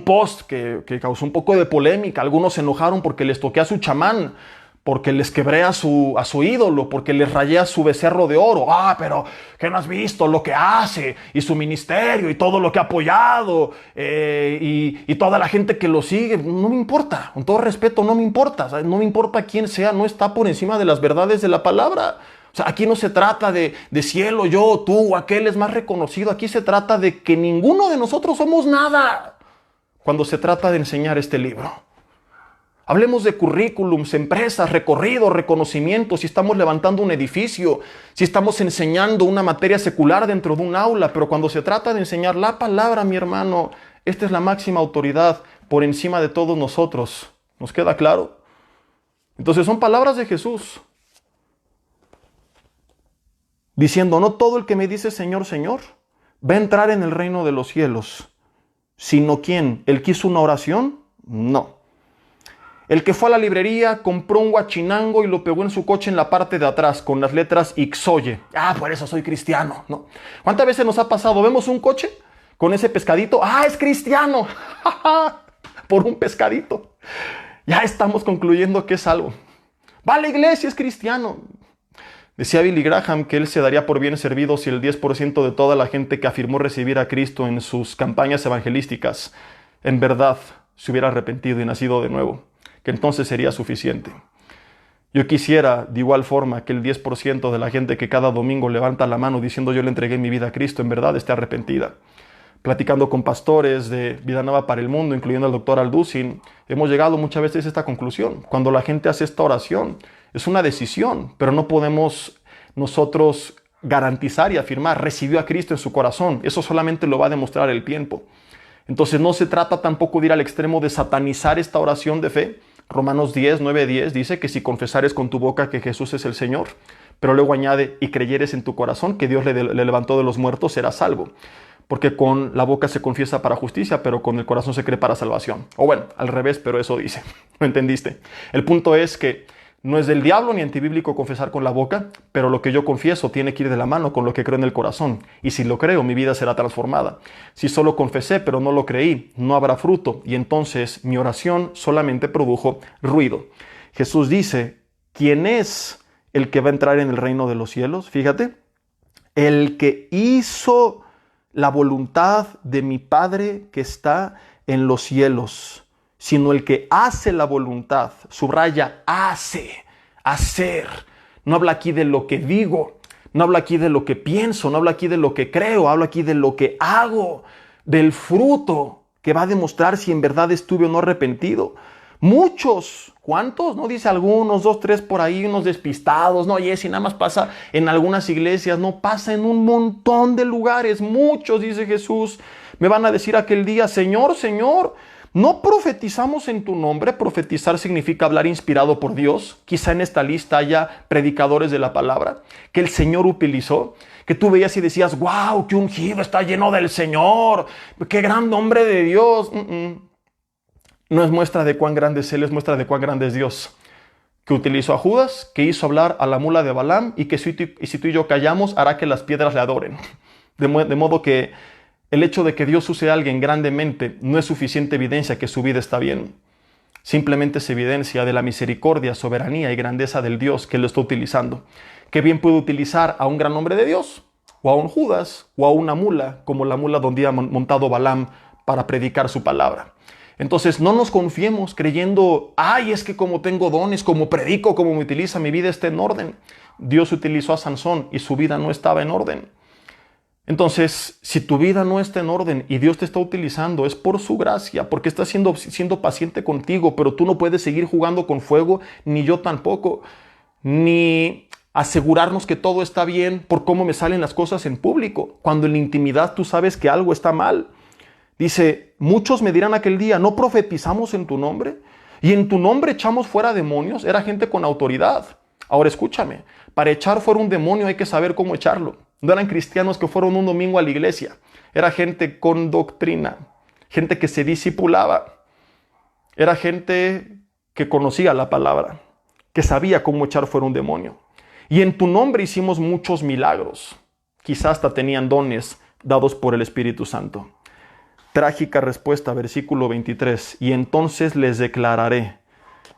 post que causó un poco de polémica. Algunos se enojaron porque les toqué a su chamán, porque les quebré a su ídolo, porque les rayé a su becerro de oro. Ah, pero ¿qué no has visto lo que hace? Y su ministerio y todo lo que ha apoyado y toda la gente que lo sigue. No me importa, con todo respeto, no me importa. ¿Sabes? No me importa quién sea, no está por encima de las verdades de la palabra. O sea, aquí no se trata de cielo, yo, tú, aquel es más reconocido. Aquí se trata de que ninguno de nosotros somos nada cuando se trata de enseñar este libro. Hablemos de currículums, empresas, recorridos, reconocimientos, si estamos levantando un edificio, si estamos enseñando una materia secular dentro de un aula, pero cuando se trata de enseñar la palabra, mi hermano, esta es la máxima autoridad por encima de todos nosotros. ¿Nos queda claro? Entonces son palabras de Jesús, diciendo: no todo el que me dice Señor, Señor, va a entrar en el reino de los cielos. ¿Sino quién? ¿El que hizo una oración? No. El que fue a la librería, compró un guachinango y lo pegó en su coche en la parte de atrás con las letras Ixoye. Ah, por eso soy cristiano. ¿No? ¿Cuántas veces nos ha pasado? Vemos un coche con ese pescadito. Ah, es cristiano. Por un pescadito. Ya estamos concluyendo que es salvo. Va a la iglesia, es cristiano. Decía Billy Graham que él se daría por bien servido si el 10% de toda la gente que afirmó recibir a Cristo en sus campañas evangelísticas en verdad se hubiera arrepentido y nacido de nuevo, que entonces sería suficiente. Yo quisiera de igual forma que el 10% de la gente que cada domingo levanta la mano diciendo yo le entregué mi vida a Cristo en verdad esté arrepentida. Platicando con pastores de Vida Nueva para el Mundo, incluyendo al doctor Alducin, hemos llegado muchas veces a esta conclusión. Cuando la gente hace esta oración, es una decisión, pero no podemos nosotros garantizar y afirmar, recibió a Cristo en su corazón. Eso solamente lo va a demostrar el tiempo. Entonces no se trata tampoco de ir al extremo de satanizar esta oración de fe. Romanos 10, 9, 10 dice que si confesares con tu boca que Jesús es el Señor, pero luego añade, y creyeres en tu corazón que Dios le levantó de los muertos, serás salvo. porque con la boca se confiesa para justicia, pero con el corazón se cree para salvación. O bueno, al revés, pero eso dice. ¿No entendiste? El punto es que no es del diablo ni antibíblico confesar con la boca, pero lo que yo confieso tiene que ir de la mano con lo que creo en el corazón. Y si lo creo, mi vida será transformada. Si solo confesé, pero no lo creí, no habrá fruto. Y entonces mi oración solamente produjo ruido. Jesús dice, ¿quién es el que va a entrar en el reino de los cielos? Fíjate, el que hizo la voluntad de mi Padre que está en los cielos, sino el que hace la voluntad, subraya, hacer. No habla aquí de lo que digo, no habla aquí de lo que pienso, no habla aquí de lo que creo, habla aquí de lo que hago, del fruto que va a demostrar si en verdad estuve o no arrepentido. Muchos, ¿cuántos? No dice algunos, 2, 3 por ahí, unos despistados. No, y si nada más pasa en algunas iglesias, no pasa en un montón de lugares. Muchos, dice Jesús, me van a decir aquel día, Señor, Señor, ¿no profetizamos en tu nombre? Profetizar significa hablar inspirado por Dios. Quizá en esta lista haya predicadores de la palabra que el Señor utilizó, que tú veías y decías, wow, qué ungido está lleno del Señor, qué gran nombre de Dios. No es muestra de cuán grande es Él, es muestra de cuán grande es Dios. Que utilizó a Judas, que hizo hablar a la mula de Balaam y que si tú y yo callamos, hará que las piedras le adoren. De modo que el hecho de que Dios use a alguien grandemente no es suficiente evidencia que su vida está bien. Simplemente es evidencia de la misericordia, soberanía y grandeza del Dios que lo está utilizando. Que bien puede utilizar a un gran hombre de Dios, o a un Judas, o a una mula, como la mula donde ha montado Balaam para predicar su palabra. Entonces no nos confiemos creyendo, ay, es que como tengo dones, como predico, como me utiliza, mi vida está en orden. Dios utilizó a Sansón y su vida no estaba en orden. Entonces, si tu vida no está en orden y Dios te está utilizando, es por su gracia, porque está siendo paciente contigo, pero tú no puedes seguir jugando con fuego, ni yo tampoco, ni asegurarnos que todo está bien por cómo me salen las cosas en público, cuando en la intimidad tú sabes que algo está mal. Dice, muchos me dirán aquel día, ¿no profetizamos en tu nombre? Y en tu nombre echamos fuera demonios. Era gente con autoridad. Ahora escúchame, para echar fuera un demonio hay que saber cómo echarlo. No eran cristianos que fueron un domingo a la iglesia. Era gente con doctrina, gente que se discipulaba. Era gente que conocía la palabra, que sabía cómo echar fuera un demonio. Y en tu nombre hicimos muchos milagros. Quizás hasta tenían dones dados por el Espíritu Santo. Trágica respuesta, versículo 23. Y entonces les declararé,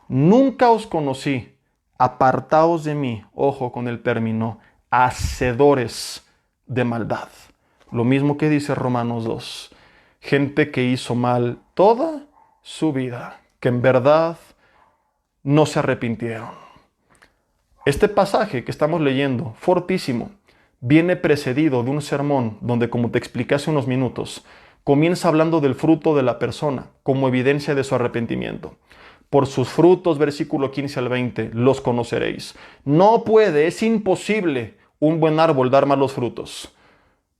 nunca os conocí, apartaos de mí, ojo con el término, hacedores de maldad. Lo mismo que dice Romanos 2. Gente que hizo mal toda su vida, que en verdad no se arrepintieron. Este pasaje que estamos leyendo, fortísimo, viene precedido de un sermón donde, como te expliqué hace unos minutos, comienza hablando del fruto de la persona como evidencia de su arrepentimiento. Por sus frutos, versículo 15 al 20, los conoceréis. No puede, es imposible un buen árbol dar malos frutos.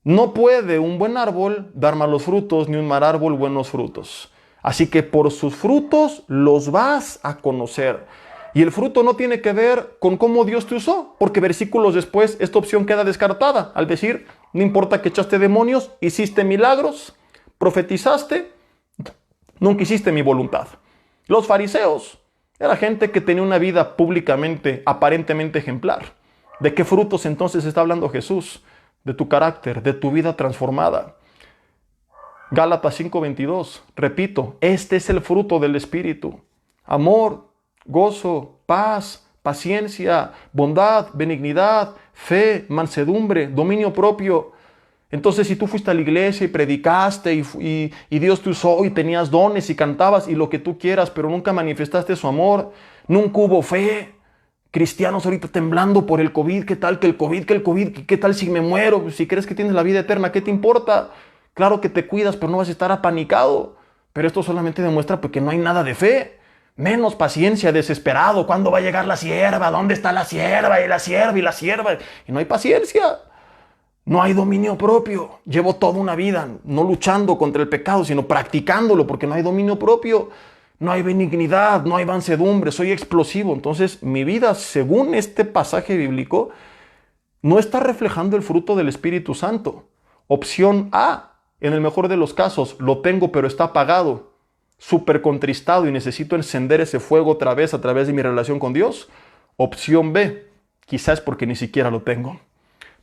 No puede un buen árbol dar malos frutos, ni un mal árbol buenos frutos. Así que por sus frutos los vas a conocer. Y el fruto no tiene que ver con cómo Dios te usó, porque versículos después esta opción queda descartada. Al decir, no importa que echaste demonios, hiciste milagros, profetizaste, nunca hiciste mi voluntad. Los fariseos era gente que tenía una vida públicamente, aparentemente ejemplar. ¿De qué frutos entonces está hablando Jesús? De tu carácter, de tu vida transformada. Gálatas 5:22, repito, este es el fruto del Espíritu. Amor, gozo, paz, paciencia, bondad, benignidad, fe, mansedumbre, dominio propio. Entonces, si tú fuiste a la iglesia y predicaste y Dios te usó y tenías dones y cantabas y lo que tú quieras, pero nunca manifestaste su amor, nunca hubo fe. Cristianos ahorita temblando por el COVID, ¿qué tal que el COVID, qué tal si me muero? Si crees que tienes la vida eterna, ¿qué te importa? Claro que te cuidas, pero no vas a estar apanicado. Pero esto solamente demuestra que no hay nada de fe. Menos paciencia, desesperado. ¿Cuándo va a llegar la sierva? ¿Dónde está la sierva? Y la sierva, y la sierva. Y no hay paciencia. No hay dominio propio. Llevo toda una vida no luchando contra el pecado, sino practicándolo porque no hay dominio propio. No hay benignidad, no hay mansedumbre, soy explosivo. Entonces, mi vida, según este pasaje bíblico, no está reflejando el fruto del Espíritu Santo. Opción A, En el mejor de los casos, lo tengo pero está apagado, súper contristado y necesito encender ese fuego otra vez a través de mi relación con Dios. Opción B, quizás porque ni siquiera lo tengo.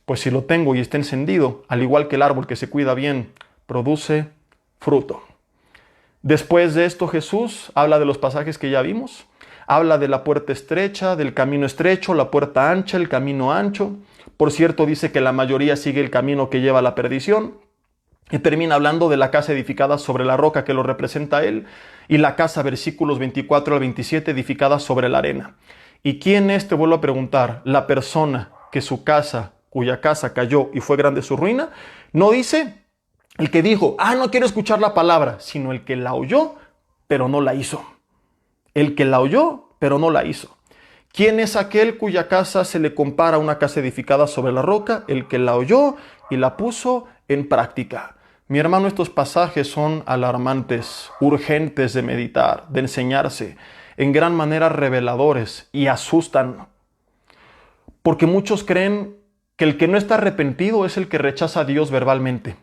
Pues si lo tengo y está encendido, al igual que el árbol que se cuida bien, produce fruto. Después de esto, Jesús habla de los pasajes que ya vimos. Habla de la puerta estrecha, del camino estrecho, la puerta ancha, el camino ancho. Por cierto, dice que la mayoría sigue el camino que lleva a la perdición. Y termina hablando de la casa edificada sobre la roca que lo representa a él. Y la casa, versículos 24 al 27, edificada sobre la arena. ¿Y quién es, te vuelvo a preguntar, la persona cuya casa cayó y fue grande su ruina? No dice el que dijo, no quiero escuchar la palabra, sino el que la oyó, pero no la hizo. El que la oyó, pero no la hizo. ¿Quién es aquel cuya casa se le compara a una casa edificada sobre la roca? El que la oyó y la puso en práctica. Mi hermano, estos pasajes son alarmantes, urgentes de meditar, de enseñarse, en gran manera reveladores y asustan. Porque muchos creen que el que no está arrepentido es el que rechaza a Dios verbalmente.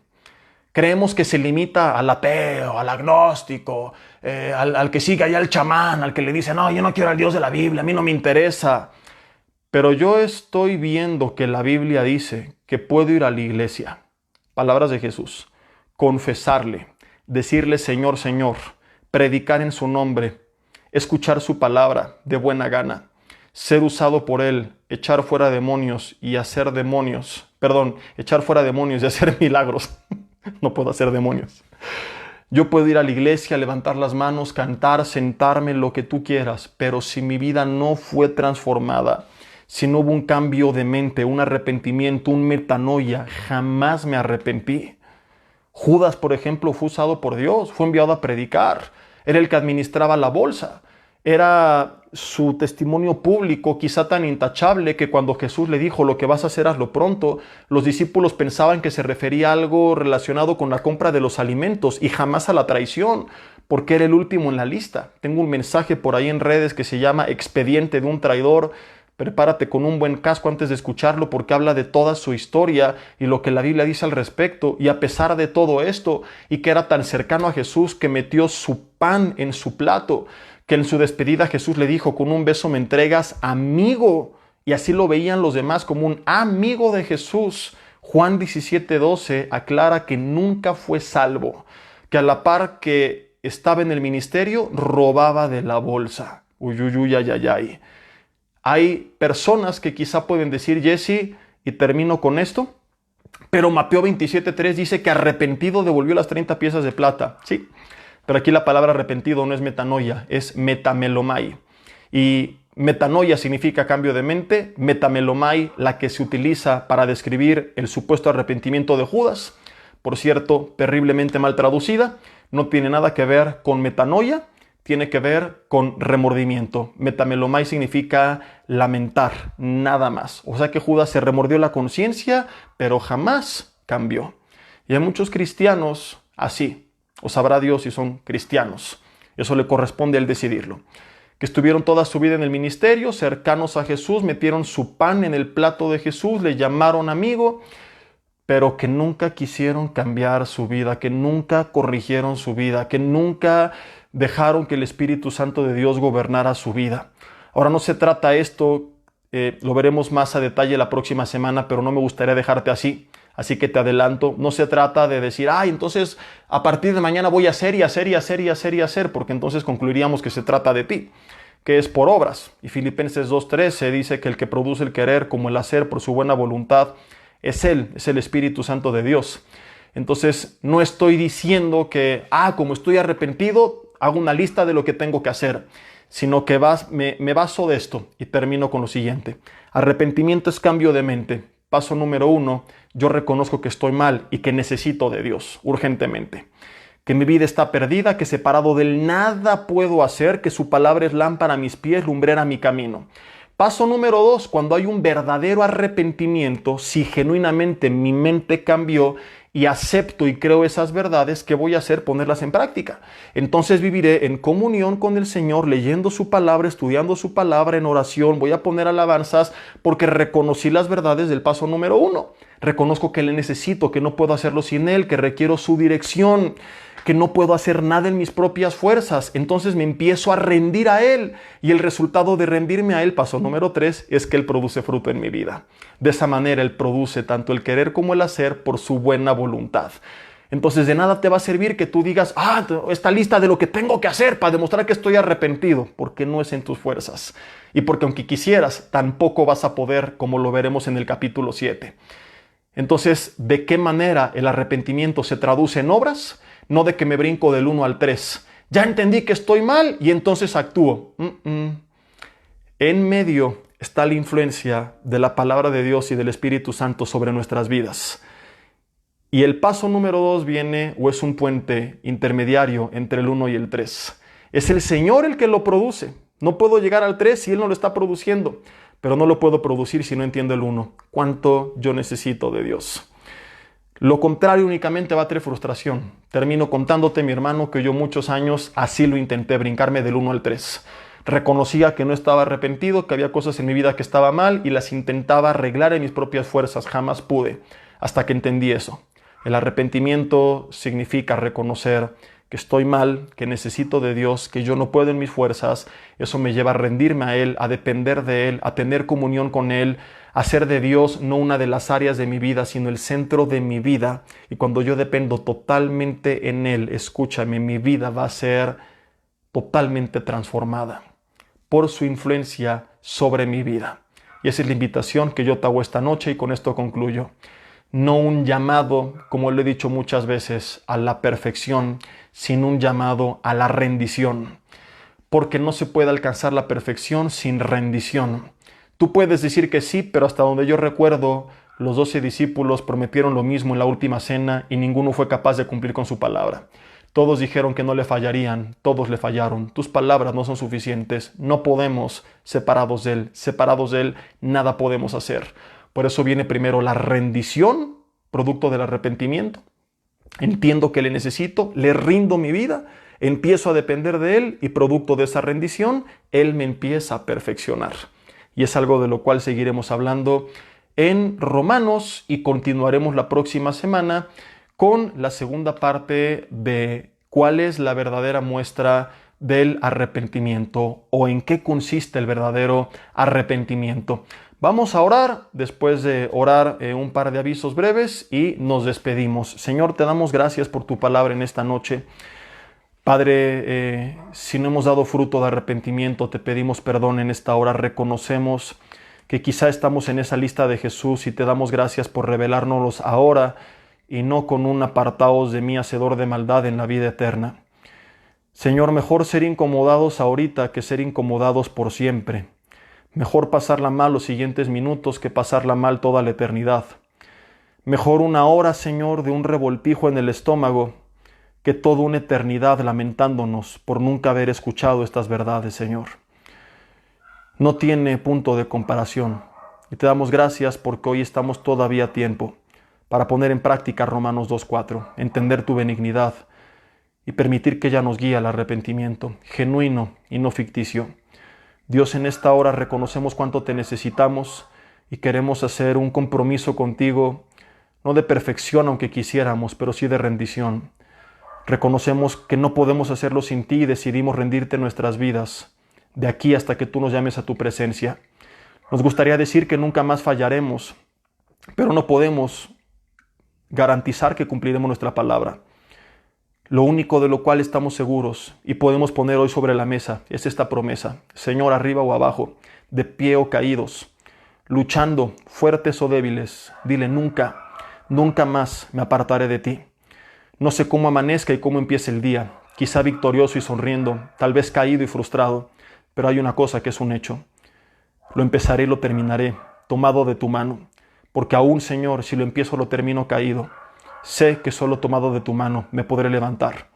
Creemos que se limita al ateo, al agnóstico, al que sigue allá al chamán, al que le dice, no, yo no quiero al Dios de la Biblia, a mí no me interesa. Pero yo estoy viendo que la Biblia dice que puedo ir a la iglesia, palabras de Jesús, confesarle, decirle Señor, Señor, predicar en su nombre, escuchar su palabra de buena gana, ser usado por Él, echar fuera demonios y hacer milagros. No puedo hacer demonios. Yo puedo ir a la iglesia, levantar las manos, cantar, sentarme, lo que tú quieras, pero si mi vida no fue transformada, si no hubo un cambio de mente, un arrepentimiento, un metanoia, jamás me arrepentí. Judas, por ejemplo, fue usado por Dios, fue enviado a predicar, era el que administraba la bolsa, era su testimonio público quizá tan intachable que cuando Jesús le dijo lo que vas a hacer hazlo pronto, los discípulos pensaban que se refería a algo relacionado con la compra de los alimentos y jamás a la traición, porque era el último en la lista. Tengo un mensaje por ahí en redes que se llama Expediente de un traidor. Prepárate con un buen casco antes de escucharlo porque habla de toda su historia y lo que la Biblia dice al respecto. Y a pesar de todo esto, y que era tan cercano a Jesús que metió su pan en su plato, que en su despedida Jesús le dijo, con un beso me entregas, amigo. Y así lo veían los demás como un amigo de Jesús. Juan 17:12 aclara que nunca fue salvo, que a la par que estaba en el ministerio, robaba de la bolsa. Ay. Hay personas que quizá pueden decir, Jesse, y termino con esto, pero Mateo 27:3 dice que arrepentido devolvió las 30 piezas de plata. Sí. Pero aquí la palabra arrepentido no es metanoia, es metamelomai. Y metanoia significa cambio de mente, metamelomai, la que se utiliza para describir el supuesto arrepentimiento de Judas, por cierto, terriblemente mal traducida, no tiene nada que ver con metanoia, tiene que ver con remordimiento. Metamelomai significa lamentar, nada más. O sea que Judas se remordió la conciencia, pero jamás cambió. Y hay muchos cristianos así. O sabrá Dios si son cristianos. Eso le corresponde a él decidirlo. Que estuvieron toda su vida en el ministerio, cercanos a Jesús, metieron su pan en el plato de Jesús, le llamaron amigo, pero que nunca quisieron cambiar su vida, que nunca corrigieron su vida, que nunca dejaron que el Espíritu Santo de Dios gobernara su vida. Ahora no se trata esto, lo veremos más a detalle la próxima semana, pero no me gustaría dejarte así. Así que te adelanto, no se trata de decir, entonces a partir de mañana voy a hacer y hacer y hacer y hacer y hacer, porque entonces concluiríamos que se trata de ti, que es por obras. Y Filipenses 2:13 dice que el que produce el querer como el hacer por su buena voluntad es Él, es el Espíritu Santo de Dios. Entonces no estoy diciendo que, como estoy arrepentido, hago una lista de lo que tengo que hacer, sino que me baso de esto y termino con lo siguiente. Arrepentimiento es cambio de mente. Paso número 1, yo reconozco que estoy mal y que necesito de Dios urgentemente. Que mi vida está perdida, que separado de Él nada puedo hacer, que su palabra es lámpara a mis pies, lumbrera a mi camino. Paso número 2, cuando hay un verdadero arrepentimiento, si genuinamente mi mente cambió y acepto y creo esas verdades, ¿qué voy a hacer? Ponerlas en práctica. Entonces viviré en comunión con el Señor, leyendo su palabra, estudiando su palabra, en oración. Voy a poner alabanzas porque reconocí las verdades del paso número 1. Reconozco que le necesito, que no puedo hacerlo sin Él, que requiero su dirección, que no puedo hacer nada en mis propias fuerzas. Entonces me empiezo a rendir a Él. Y el resultado de rendirme a Él, paso número 3, es que Él produce fruto en mi vida. De esa manera Él produce tanto el querer como el hacer por su buena voluntad. Entonces de nada te va a servir que tú digas, esta lista de lo que tengo que hacer para demostrar que estoy arrepentido, porque no es en tus fuerzas. Y porque aunque quisieras, tampoco vas a poder, como lo veremos en el capítulo 7. Entonces, ¿de qué manera el arrepentimiento se traduce en obras? No de que me brinco del 1 al 3. Ya entendí que estoy mal y entonces actúo. En medio está la influencia de la palabra de Dios y del Espíritu Santo sobre nuestras vidas. Y el paso número 2 viene o es un puente intermediario entre el 1 y el 3. Es el Señor el que lo produce. No puedo llegar al 3 si Él no lo está produciendo. Pero no lo puedo producir si no entiendo el 1. ¿Cuánto yo necesito de Dios? Lo contrario únicamente va a traer frustración. Termino contándote, mi hermano, que yo muchos años así lo intenté, brincarme del 1 al 3. Reconocía que no estaba arrepentido, que había cosas en mi vida que estaba mal y las intentaba arreglar en mis propias fuerzas. Jamás pude, hasta que entendí eso. El arrepentimiento significa reconocer que estoy mal, que necesito de Dios, que yo no puedo en mis fuerzas. Eso me lleva a rendirme a Él, a depender de Él, a tener comunión con Él, a hacer de Dios no una de las áreas de mi vida, sino el centro de mi vida. Y cuando yo dependo totalmente en Él, escúchame, mi vida va a ser totalmente transformada por su influencia sobre mi vida. Y esa es la invitación que yo te hago esta noche y con esto concluyo. No un llamado, como lo he dicho muchas veces, a la perfección, sino un llamado a la rendición. Porque no se puede alcanzar la perfección sin rendición. Tú puedes decir que sí, pero hasta donde yo recuerdo, los 12 discípulos prometieron lo mismo en la última cena y ninguno fue capaz de cumplir con su palabra. Todos dijeron que no le fallarían, todos le fallaron. Tus palabras no son suficientes, no podemos separados de Él, nada podemos hacer. Por eso viene primero la rendición, producto del arrepentimiento. Entiendo que le necesito, le rindo mi vida, empiezo a depender de Él y producto de esa rendición, Él me empieza a perfeccionar. Y es algo de lo cual seguiremos hablando en Romanos y continuaremos la próxima semana con la segunda parte de cuál es la verdadera muestra del arrepentimiento o en qué consiste el verdadero arrepentimiento. Vamos a orar, después de orar un par de avisos breves y nos despedimos. Señor, te damos gracias por tu palabra en esta noche. Padre, si no hemos dado fruto de arrepentimiento, te pedimos perdón en esta hora. Reconocemos que quizá estamos en esa lista de Jesús y te damos gracias por revelárnoslos ahora y no con un apartaos de mí, hacedor de maldad en la vida eterna. Señor, mejor ser incomodados ahorita que ser incomodados por siempre. Mejor pasarla mal los siguientes minutos que pasarla mal toda la eternidad. Mejor una hora, Señor, de un revoltijo en el estómago que toda una eternidad lamentándonos por nunca haber escuchado estas verdades, Señor. No tiene punto de comparación. Y te damos gracias porque hoy estamos todavía a tiempo para poner en práctica Romanos 2:4, entender tu benignidad y permitir que ella nos guíe al arrepentimiento, genuino y no ficticio. Dios, en esta hora reconocemos cuánto te necesitamos y queremos hacer un compromiso contigo, no de perfección aunque quisiéramos, pero sí de rendición. Reconocemos que no podemos hacerlo sin ti y decidimos rendirte nuestras vidas, de aquí hasta que tú nos llames a tu presencia. Nos gustaría decir que nunca más fallaremos, pero no podemos garantizar que cumpliremos nuestra palabra. Lo único de lo cual estamos seguros y podemos poner hoy sobre la mesa es esta promesa. Señor, arriba o abajo, de pie o caídos, luchando, fuertes o débiles, dile nunca, nunca más me apartaré de ti. No sé cómo amanezca y cómo empiece el día, quizá victorioso y sonriendo, tal vez caído y frustrado, pero hay una cosa que es un hecho. Lo empezaré y lo terminaré, tomado de tu mano, porque aún, Señor, si lo empiezo lo termino caído. Sé que solo tomado de tu mano me podré levantar.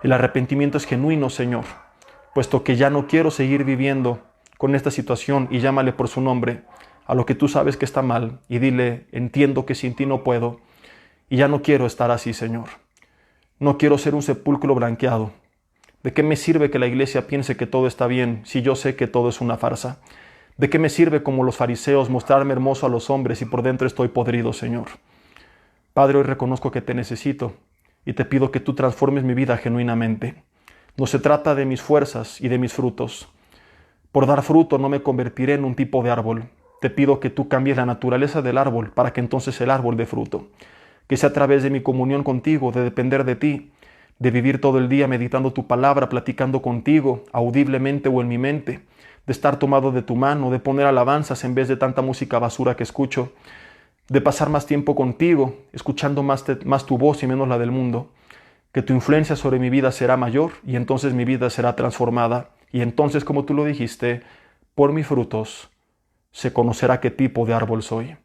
El arrepentimiento es genuino, Señor, puesto que ya no quiero seguir viviendo con esta situación y llámale por su nombre a lo que tú sabes que está mal y dile, entiendo que sin ti no puedo Y ya no quiero estar así, Señor. No quiero ser un sepulcro blanqueado. ¿De qué me sirve que la iglesia piense que todo está bien si yo sé que todo es una farsa? ¿De qué me sirve, como los fariseos, mostrarme hermoso a los hombres y por dentro estoy podrido, Señor? Padre, hoy reconozco que te necesito y te pido que tú transformes mi vida genuinamente. No se trata de mis fuerzas y de mis frutos. Por dar fruto no me convertiré en un tipo de árbol. Te pido que tú cambies la naturaleza del árbol para que entonces el árbol dé fruto. Que sea a través de mi comunión contigo, de depender de ti, de vivir todo el día meditando tu palabra, platicando contigo, audiblemente o en mi mente, de estar tomado de tu mano, de poner alabanzas en vez de tanta música basura que escucho, de pasar más tiempo contigo, escuchando más tu voz y menos la del mundo. Que tu influencia sobre mi vida será mayor y entonces mi vida será transformada. Y entonces, como tú lo dijiste, por mis frutos se conocerá qué tipo de árbol soy.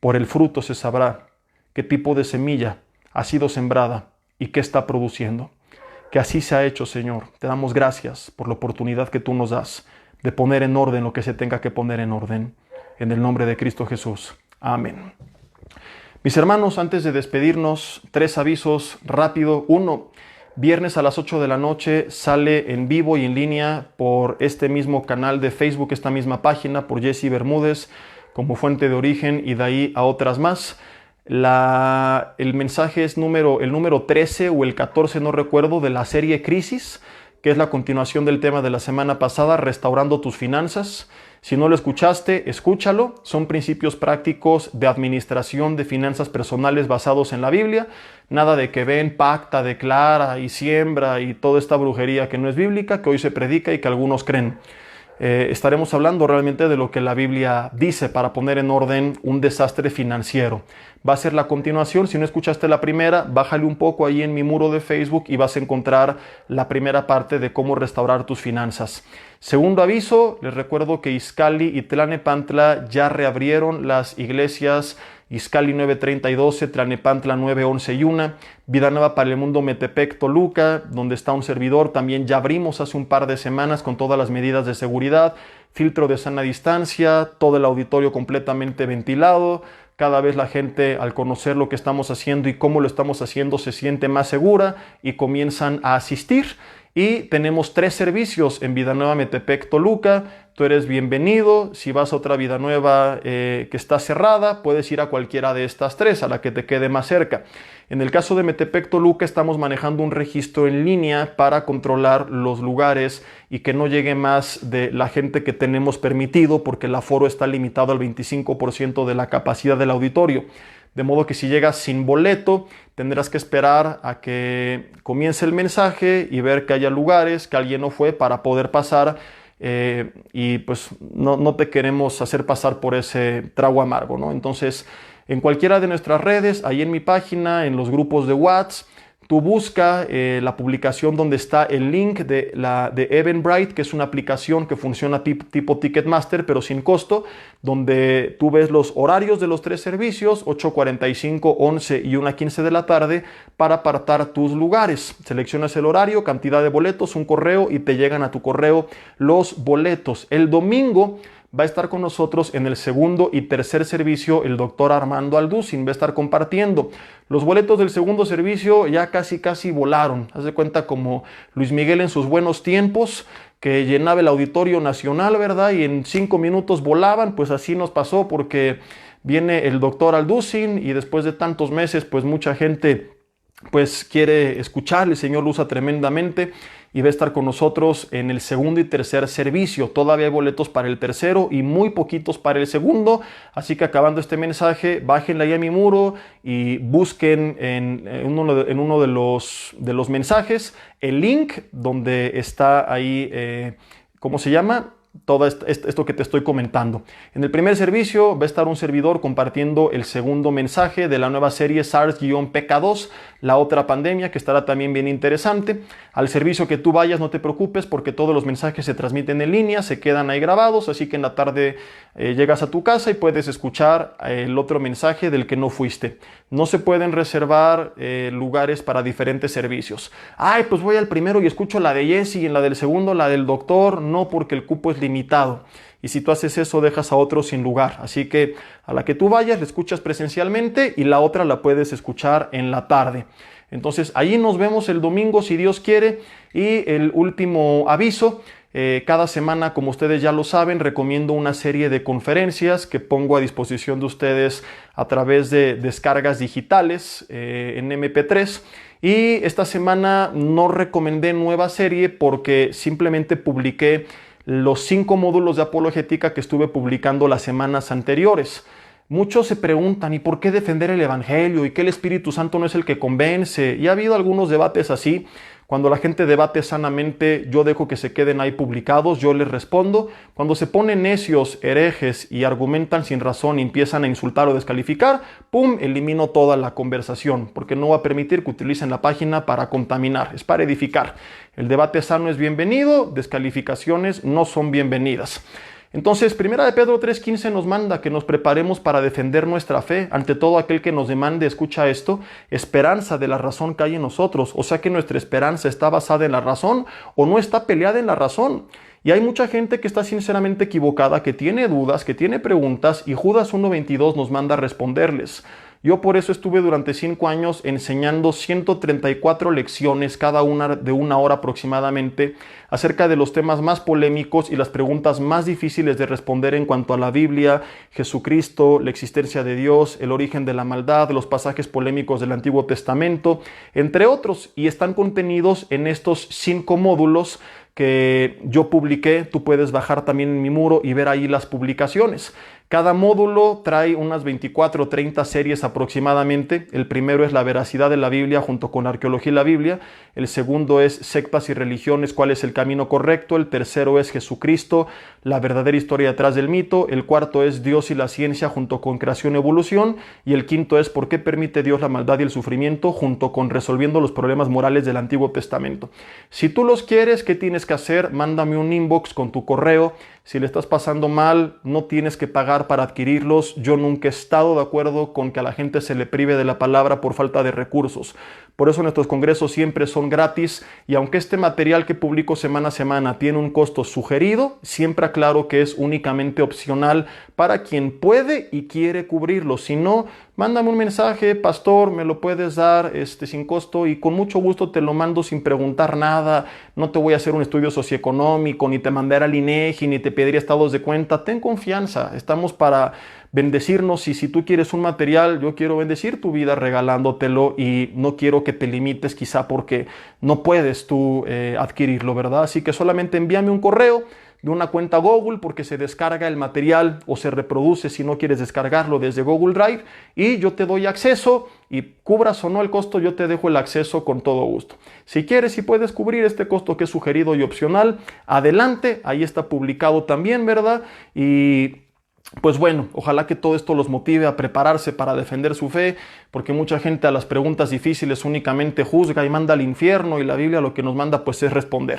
Por el fruto se sabrá qué tipo de semilla ha sido sembrada y qué está produciendo. Que así se ha hecho, Señor. Te damos gracias por la oportunidad que tú nos das de poner en orden lo que se tenga que poner en orden. En el nombre de Cristo Jesús. Amén. Mis hermanos, antes de despedirnos, 3 avisos rápido. 1, viernes a las 8 de la noche sale en vivo y en línea por este mismo canal de Facebook, esta misma página, por Jesse Bermúdez, como fuente de origen y de ahí a otras más. El mensaje es el número 13 o el 14, no recuerdo, de la serie Crisis, que es la continuación del tema de la semana pasada, Restaurando tus finanzas. Si no lo escuchaste, escúchalo. Son principios prácticos de administración de finanzas personales basados en la Biblia. Nada de que ven, pacta, declara y siembra y toda esta brujería que no es bíblica, que hoy se predica y que algunos creen. Estaremos hablando realmente de lo que la Biblia dice para poner en orden un desastre financiero. Va a ser la continuación. Si no escuchaste la primera, bájale un poco ahí en mi muro de Facebook y vas a encontrar la primera parte de cómo restaurar tus finanzas. Segundo aviso, les recuerdo que Izcalli y Tlalnepantla ya reabrieron las iglesias. Izcalli 9:30 y 12, Tlalnepantla 9:11 y 1, Vida Nueva para el Mundo Metepec, Toluca, donde está un servidor. También ya abrimos hace un par de semanas con todas las medidas de seguridad, filtro de sana distancia, todo el auditorio completamente ventilado. Cada vez la gente, al conocer lo que estamos haciendo y cómo lo estamos haciendo, se siente más segura y comienzan a asistir. Y tenemos 3 servicios en Vida Nueva Metepec, Toluca. Tú eres bienvenido. Si vas a otra Vida Nueva que está cerrada, puedes ir a cualquiera de estas 3, a la que te quede más cerca. En el caso de Metepec, Toluca, estamos manejando un registro en línea para controlar los lugares y que no llegue más de la gente que tenemos permitido, porque el aforo está limitado al 25% de la capacidad del auditorio. De modo que si llegas sin boleto, tendrás que esperar a que comience el mensaje y ver que haya lugares, que alguien no fue para poder pasar. Y pues no te queremos hacer pasar por ese trago amargo, ¿no? Entonces, en cualquiera de nuestras redes, ahí en mi página, en los grupos de WhatsApp, tú busca la publicación donde está el link de Eventbrite, que es una aplicación que funciona tipo Ticketmaster, pero sin costo, donde tú ves los horarios de los 3 servicios, 8:45, 11 y 1:15 de la tarde, para apartar tus lugares. Seleccionas el horario, cantidad de boletos, un correo y te llegan a tu correo los boletos. El domingo va a estar con nosotros en el segundo y tercer servicio el doctor Armando Alducin, va a estar compartiendo. Los boletos del segundo servicio ya casi volaron. Haz de cuenta como Luis Miguel en sus buenos tiempos, que llenaba el Auditorio Nacional, ¿verdad? Y en 5 minutos volaban. Pues así nos pasó, porque viene el doctor Alducin y después de tantos meses, pues mucha gente pues quiere escuchar. El Señor lo usa tremendamente y va a estar con nosotros en el segundo y tercer servicio. Todavía hay boletos para el tercero y muy poquitos para el segundo, así que acabando este mensaje, bájenle ahí a mi muro y busquen en uno de los mensajes el link donde está ahí, ¿cómo se llama? Todo esto que te estoy comentando. En el primer servicio va a estar un servidor compartiendo el segundo mensaje de la nueva serie SARS-PK2, la otra pandemia, que estará también bien interesante. Al servicio que tú vayas, no te preocupes, porque todos los mensajes se transmiten en línea, se quedan ahí grabados, así que en la tarde llegas a tu casa y puedes escuchar el otro mensaje del que no fuiste. No se pueden reservar lugares para diferentes servicios. Ay, pues voy al primero y escucho la de Jesse y en la del segundo la del doctor. No, porque el cupo es limitado. Y si tú haces eso, dejas a otros sin lugar. Así que a la que tú vayas, la escuchas presencialmente y la otra la puedes escuchar en la tarde. Entonces, ahí nos vemos el domingo, si Dios quiere. Y el último aviso, cada semana, como ustedes ya lo saben, recomiendo una serie de conferencias que pongo a disposición de ustedes a través de descargas digitales en MP3. Y esta semana no recomendé nueva serie porque simplemente publiqué los 5 módulos de apologética que estuve publicando las semanas anteriores. Muchos se preguntan, ¿y por qué defender el Evangelio? ¿Y qué el Espíritu Santo no es el que convence? Y ha habido algunos debates así. Cuando la gente debate sanamente, yo dejo que se queden ahí publicados, yo les respondo. Cuando se ponen necios, herejes y argumentan sin razón y empiezan a insultar o descalificar, ¡pum!, elimino toda la conversación, porque no va a permitir que utilicen la página para contaminar, es para edificar. El debate sano es bienvenido, descalificaciones no son bienvenidas. Entonces, 1 de Pedro 3:15 nos manda que nos preparemos para defender nuestra fe ante todo aquel que nos demande, escucha esto, esperanza de la razón que hay en nosotros. O sea que nuestra esperanza está basada en la razón o no está peleada en la razón. Y hay mucha gente que está sinceramente equivocada, que tiene dudas, que tiene preguntas, y Judas 1:22 nos manda a responderles. Yo por eso estuve durante 5 años enseñando 134 lecciones, cada una de 1 hora aproximadamente, acerca de los temas más polémicos y las preguntas más difíciles de responder en cuanto a la Biblia, Jesucristo, la existencia de Dios, el origen de la maldad, los pasajes polémicos del Antiguo Testamento, entre otros, y están contenidos en estos 5 módulos que yo publiqué. Tú puedes bajar también en mi muro y ver ahí las publicaciones. Cada módulo trae unas 24 o 30 series aproximadamente. El primero es la veracidad de la Biblia junto con arqueología y la Biblia. El segundo es sectas y religiones, cuál es el camino correcto. El tercero es Jesucristo, la verdadera historia detrás del mito. El cuarto es Dios y la ciencia junto con creación y evolución. Y el quinto es por qué permite Dios la maldad y el sufrimiento junto con resolviendo los problemas morales del Antiguo Testamento. Si tú los quieres, ¿qué tienes que hacer? Mándame un inbox con tu correo. Si le estás pasando mal, no tienes que pagar para adquirirlos. Yo nunca he estado de acuerdo con que a la gente se le prive de la palabra por falta de recursos. Por eso nuestros congresos siempre son gratis, y aunque este material que publico semana a semana tiene un costo sugerido, siempre aclaro que es únicamente opcional para quien puede y quiere cubrirlo. Si no, mándame un mensaje, pastor, me lo puedes dar sin costo, y con mucho gusto te lo mando sin preguntar nada. No te voy a hacer un estudio socioeconómico, ni te mandaré al INEGI, ni te pediría estados de cuenta. Ten confianza, estamos para bendecirnos, y si tú quieres un material, yo quiero bendecir tu vida regalándotelo, y no quiero que te limites quizá porque no puedes tú adquirirlo, ¿verdad? Así que solamente envíame un correo de una cuenta Google, porque se descarga el material o se reproduce si no quieres descargarlo desde Google Drive, y yo te doy acceso, y cubras o no el costo, yo te dejo el acceso con todo gusto. Si quieres y puedes cubrir este costo que es sugerido y opcional, adelante, ahí está publicado también, ¿verdad? Y pues bueno, ojalá que todo esto los motive a prepararse para defender su fe, porque mucha gente a las preguntas difíciles únicamente juzga y manda al infierno, y la Biblia lo que nos manda pues es responder.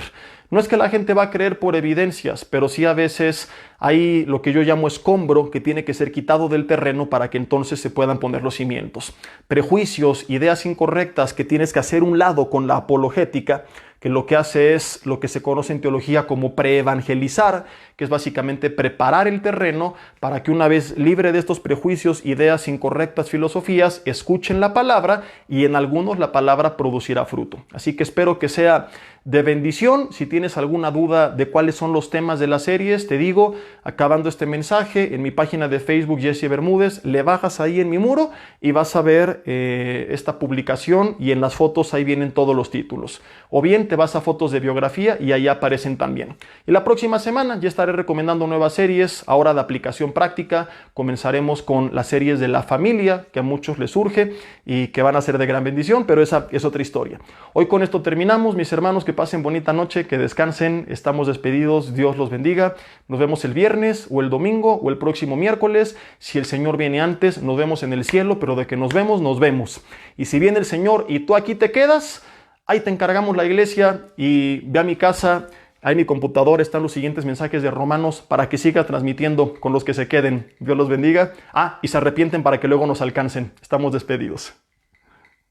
No es que la gente va a creer por evidencias, pero sí a veces hay lo que yo llamo escombro que tiene que ser quitado del terreno para que entonces se puedan poner los cimientos. Prejuicios, ideas incorrectas que tienes que hacer un lado con la apologética, que lo que hace es lo que se conoce en teología como preevangelizar, que es básicamente preparar el terreno para que una vez libre de estos prejuicios, ideas incorrectas, filosofías, escuchen la palabra, y en algunos la palabra producirá fruto. Así que espero que sea de bendición. Si tienes alguna duda de cuáles son los temas de las series, te digo, acabando este mensaje, en mi página de Facebook, Jesse Bermúdez, le bajas ahí en mi muro y vas a ver esta publicación, y en las fotos ahí vienen todos los títulos. O bien te vas a fotos de biografía y ahí aparecen también. Y la próxima semana ya estaré recomendando nuevas series, ahora de aplicación práctica. Comenzaremos con las series de la familia, que a muchos les surge y que van a ser de gran bendición, pero esa es otra historia. Hoy con esto terminamos, mis hermanos, que pasen bonita noche, que descansen, estamos despedidos, Dios los bendiga. Nos vemos el viernes o el domingo o el próximo miércoles. Si el Señor viene antes, nos vemos en el cielo, pero de que nos vemos, nos vemos. Y si viene el Señor y tú aquí te quedas, ahí te encargamos la iglesia, y ve a mi casa, ahí en mi computador están los siguientes mensajes de Romanos para que siga transmitiendo con los que se queden. Dios los bendiga. Y se arrepienten para que luego nos alcancen. Estamos despedidos.